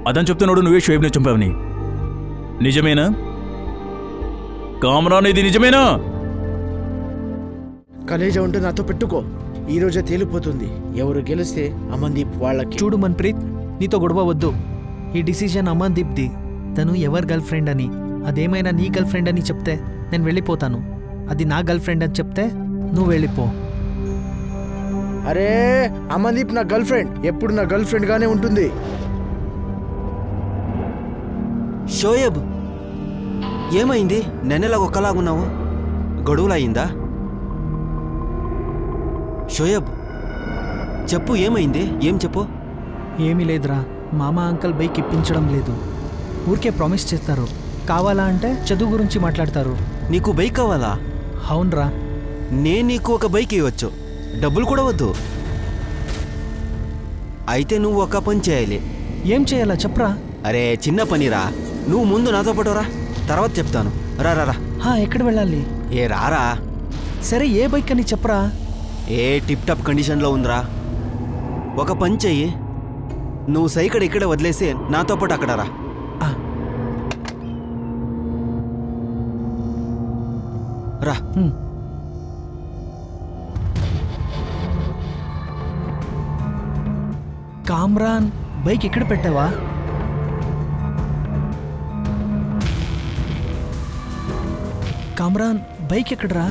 Speaker 1: అతను చెప్తున్నాడు నువ్వే షోయబ్ని చంపావని. నిజమేనా కామ్రాన్? ఇది నిజమేనా?
Speaker 4: కలేజా ఉంటే నాతో పెట్టుకో, ఈ రోజే తేలిపోతుంది. ఎవరు గెలిస్తే అమన్దీప్ వాళ్ళకి.
Speaker 3: చూడు మన్ప్రీత్, నీతో గొడవ వద్దు. ఈ డిసిజన్ అమన్దీప్ది. తను ఎవరి గర్ల్ ఫ్రెండ్ అని, అదేమైనా నీ గర్ల్ ఫ్రెండ్ అని చెప్తే నేను వెళ్ళిపోతాను. అది నా గర్ల్ ఫ్రెండ్ అని చెప్తే నువ్వు వెళ్ళిపో.
Speaker 4: అరే, అమన్దీప్ నా గర్ల్ ఫ్రెండ్, ఎప్పుడు నా గర్ల్ ఫ్రెండ్ గానే ఉంటుంది.
Speaker 8: షోయబ్, ఏమైంది? నెన్నెలా ఒక్కలాగున్నావు? గొడవలయ్యిందా? షోయబ్ చెప్పు, ఏమైంది? ఏం చెప్పు.
Speaker 3: ఏమీ లేదురా, మామ అంకల్ బైక్ ఇప్పించడం లేదు. ఊరికే ప్రామిస్ చేస్తారు. కావాలా అంటే చదువు గురించి మాట్లాడతారు.
Speaker 8: నీకు బైక్ కావాలా?
Speaker 3: అవునరా.
Speaker 8: నేను నీకు ఒక బైక్ ఇవ్వచ్చు, డబ్బులు కూడా వద్దు. అయితే నువ్వు ఒక పని చేయాలి.
Speaker 3: ఏం చేయాలా చెప్పరా?
Speaker 8: అరే చిన్న పనిరా, నువ్వు ముందు నాతో పాటు రా, తర్వాత చెప్తాను. రా రా రా.
Speaker 3: ఎక్కడ వెళ్ళాలి?
Speaker 8: ఏ రారా.
Speaker 3: సరే, ఏ బైక్ అని చెప్పరా?
Speaker 8: ఏ టిప్ టాప్ కండిషన్లో ఉందిరా. ఒక పని చెయ్యి, నువ్వు సైకిల్ ఇక్కడే వదిలేసి నాతో పాటు అక్కడ రా. రా.
Speaker 3: కామ్రాన్, బైక్ ఇక్కడ పెట్టావా? కామ్రాన్, బైక్ ఎక్కడరా?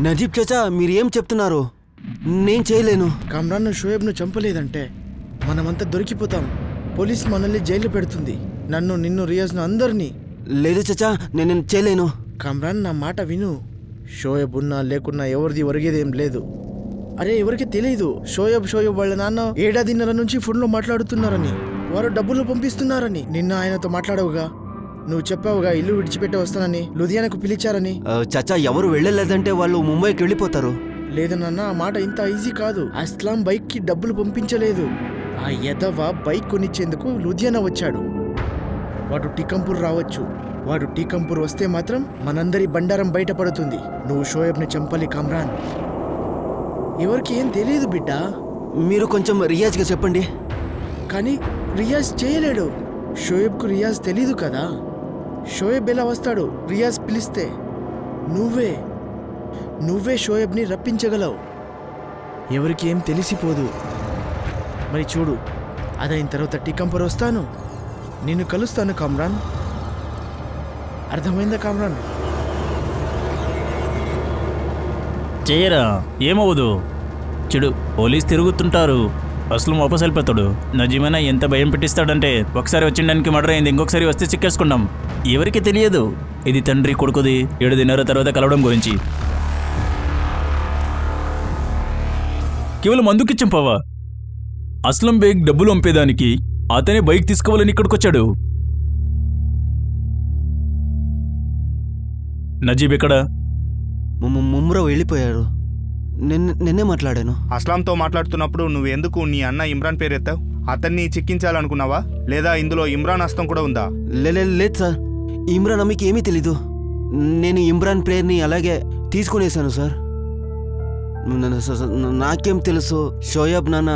Speaker 8: నజీబ్ చాచా, మీరేం చెప్తున్నారు? నేను చేయలేను.
Speaker 4: కామ్రాన్, నువ్వు షోయబ్ను చంపలేదంటే మనమంతా దొరికిపోతాం. పోలీస్ మనల్ని జైలు పెడుతుంది, నన్ను, నిన్ను, రియాజ్ను, అందరినీ.
Speaker 8: లేదు చాచా, నేను చేయలేను.
Speaker 4: కామ్రాన్, నా మాట విను. షోయబ్ ఉన్నా లేకున్నా ఎవరిది ఒరిగేదేం లేదు. అరే, ఎవరికి తెలియదు షోయబ్ వాళ్ళ నాన్న ఏడాదిన్నర నుంచి ఫోన్లో మాట్లాడుతున్నారని, వారు డబ్బులు పంపిస్తున్నారని. నిన్న ఆయనతో మాట్లాడవుగా, నువ్వు చెప్పావుగా ఇల్లు విడిచిపెట్టి వస్తానని, లుధియానాకు పిలిచారని.
Speaker 8: చాచా, ఎవరు వెళ్ళలేదంటే వాళ్ళు ముంబైకి వెళ్ళిపోతారు.
Speaker 4: లేదు నాన్న, ఆ మాట ఇంత ఈజీ కాదు. అస్లాం బైక్కి డబ్బులు పంపించలేదు. ఆ యదవ బైక్ కొనిచ్చేందుకు లుధియానా వచ్చాడు. వాడు టీకంపూర్ రావచ్చు. వాడు టీకంపూర్ వస్తే మాత్రం మనందరి బండారం బయటపడుతుంది. నువ్వు షోయబ్ని చంపాలి కామ్రాన్. ఎవరికి ఏం తెలియదు బిడ్డ.
Speaker 8: మీరు కొంచెం రియాజ్గా చెప్పండి.
Speaker 4: కానీ రియాజ్ చేయలేడు. షోయబ్కు రియాజ్ తెలీదు కదా. షోయబ్ ఎలా వస్తాడు రియాజ్ పిలిస్తే? నువ్వే షోయబ్ని రప్పించగలవు. ఎవరికి ఏం తెలిసిపోదు. మరి చూడు, అదైన తర్వాత టీకంపూర్ వస్తాను, నిన్ను కలుస్తాను కామ్రాన్. అర్థమైందా కామ్రాన్?
Speaker 9: చేయరా, ఏమవ్వదు. చెడు పోలీస్ తిరుగుతుంటారు, అసలు వాపస్ వెళ్ళిపోతాడు. నజీమైనా ఎంత భయం పెట్టిస్తాడంటే, ఒకసారి వచ్చిండానికి మర్డర్ అయింది, ఇంకొకసారి వస్తే చిక్కేసుకున్నాం. ఎవరికి తెలియదు ఇది తండ్రి కొడుకుది 7 దినాల తర్వాత కలవడం గురించి.
Speaker 1: కేవలం అందుకే చంపావా? అస్లం బేగ్ డబ్బులు పంపేదానికి అతనే బైక్ తీసుకోవాలని ఇక్కడికొచ్చాడు. నజీబ్ ఎక్కడా?
Speaker 8: ముమ్రా వెళ్ళిపోయారు. నిన్నే మాట్లాడాను.
Speaker 2: అస్లాంతో మాట్లాడుతున్నప్పుడు నువ్వెందుకు నీ అన్న ఇమ్రాన్ పేరు ఎత్తావు? అతన్ని చిక్కించాలనుకున్నావా? లేదా ఇందులో ఇమ్రాన్ హస్తం కూడా ఉందా?
Speaker 8: లేదు సార్, ఇమ్రాన్ అమ్మకి ఏమీ తెలీదు. నేను ఇమ్రాన్ పేరుని అలాగే తీసుకునేసాను సార్. నాకేం తెలుసు షోయబ్ నాన్న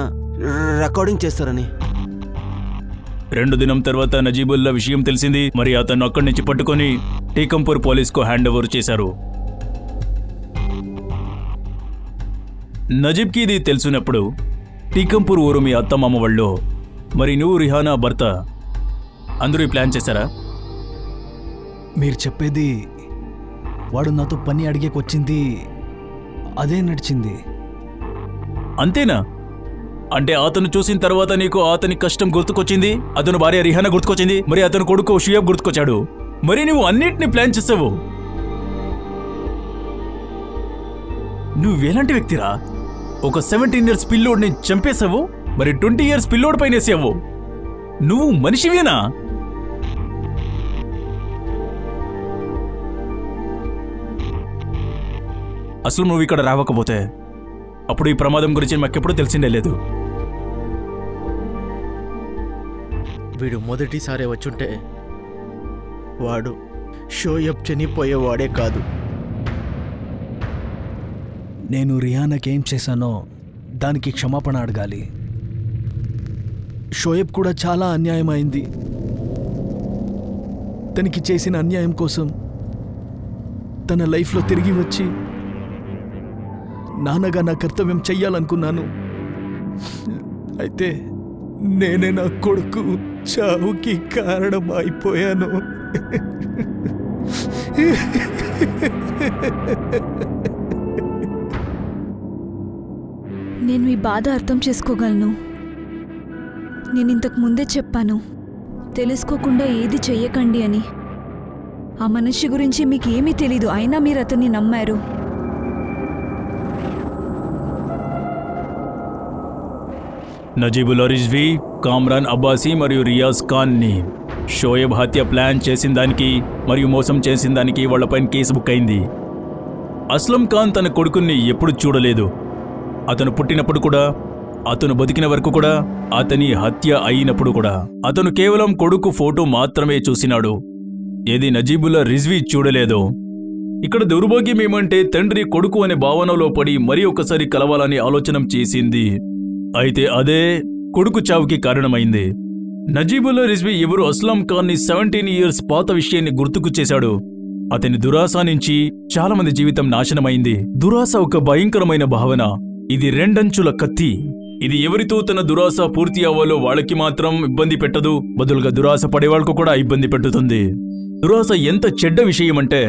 Speaker 8: రికార్డింగ్ చేస్తారని.
Speaker 1: 2 దినం తర్వాత నజీబుల్లా విషయం తెలిసింది. మరి అతను అక్కడి నుంచి పట్టుకొని టీకంపూర్ పోలీస్కు హ్యాండ్ ఓవర్ చేశారు. నజీబ్కి ఇది తెలిసినప్పుడు టీకంపూర్ ఊరు మీ అత్తమామ వాళ్ళు, మరి నువ్వు రిహానా భర్త అందరూ ఈ ప్లాన్ చేశారా?
Speaker 3: మీరు చెప్పేది వాడు నాతో పని అడిగేకొచ్చింది అదే నడిచింది
Speaker 1: అంతేనా? అంటే అతను చూసిన తర్వాత నీకు అతని కష్టం గుర్తుకొచ్చింది, అతను భార్య రిహానా గుర్తుకొచ్చింది, మరి అతను కొడుకు షుయబ్ గుర్తుకొచ్చాడు. మరి నువ్వు అన్నిటిని ప్లాన్ చేసావు. నువ్వెలాంటి వ్యక్తిరా? ఒక 17 ఇయర్స్ పిల్లోడిని చంపేశావు, మరి 20 ఇయర్స్ పిల్లోడి పైన వేసావు. నువ్వు మనిషివేనా? అసలు నువ్వు ఇక్కడ రావకపోతే అప్పుడు ఈ ప్రమాదం గురించి మాకెప్పుడు తెలిసిందే లేదు.
Speaker 4: వీడు మొదటిసారి వచ్చుంటే వాడు షోయబ్ చనిపోయేవాడే కాదు.
Speaker 3: నేను రిహానాకేం చేశానో దానికి క్షమాపణ అడగాలి. షోయబ్ కూడా చాలా అన్యాయం అయింది. తనకి చేసిన అన్యాయం కోసం తన లైఫ్లో తిరిగి వచ్చి నాన్నగా నా కర్తవ్యం చెయ్యాలనుకున్నాను. అయితే నేనే నా కొడుకు చావుకి కారణం అయిపోయాను.
Speaker 10: నేను మీ బాధ అర్థం చేసుకోగలను. నేను ఇంతకు ముందే చెప్పాను, తెలుసుకోకుండా ఏది చెయ్యకండి అని. ఆ మనిషి గురించి మీకు ఏమీ తెలీదు, అయినా మీరు అతన్ని నమ్మారు.
Speaker 1: నజీబుల్లా రిజ్వీ, కామ్రాన్ అబ్బాసీ మరియు రియాజ్ ఖాన్ని షోయబ్ హత్య ప్లాన్ చేసిన దానికి మరియు మోసం చేసిన దానికి వాళ్లపైన కేసు బుక్ అయింది. అస్లం ఖాన్ తన కొడుకుని ఎప్పుడు చూడలేదు. అతను పుట్టినప్పుడు కూడా, అతను బతికిన వరకు కూడా, అతని హత్య అయినప్పుడు కూడా అతను కేవలం కొడుకు ఫోటో మాత్రమే చూసినాడు. ఏది నజీబుల్లా రిజ్వీ చూడలేదు. ఇక్కడ దౌర్భాగ్యం ఏమంటే తండ్రి కొడుకు అనే భావనలో పడి మరి ఒకసారి కలవాలని ఆలోచన చేసింది. అయితే అదే కొడుకు చావుకి కారణమైంది. నజీబుల్లా రిజ్వీ ఎవరు అస్లం ఖాన్ని 17 ఇయర్స్ పాత విషయాన్ని గుర్తుకు చేశాడు. అతని దురాశ నుంచి చాలా మంది జీవితం నాశనమైంది. దురాశ ఒక భయంకరమైన భావన. ఇది రెండంచుల కత్తి. ఇది ఎవరితో తన దురాశ పూర్తి అవ్వాలో వాళ్ళకి మాత్రం ఇబ్బంది పెట్టదు, బదులుగా దురాశ పడేవాళ్లకు కూడా ఇబ్బంది పెట్టుతుంది. దురాశ ఎంత చెడ్డ విషయమంటే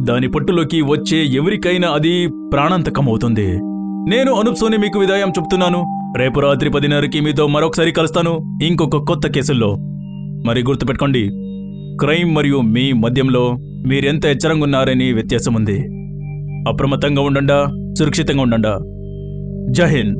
Speaker 1: దాని పట్టులోకి వచ్చే ఎవరికైనా అది ప్రాణాంతకమవుతుంది. నేను అనూప్ సోని మీకు విదాయం చెప్తున్నాను. రేపు రాత్రి 10:30కి మీతో మరొకసారి కలుస్తాను ఇంకొక కొత్త కేసుల్లో. మరి గుర్తుపెట్టుకోండి, క్రైమ్ మరియు మీ మధ్యంలో మీరెంత హెచ్చరంగా ఉన్నారని వ్యత్యాసం ఉంది. అప్రమత్తంగా ఉండండా, సురక్షితంగా ఉండండా. జై హింద్.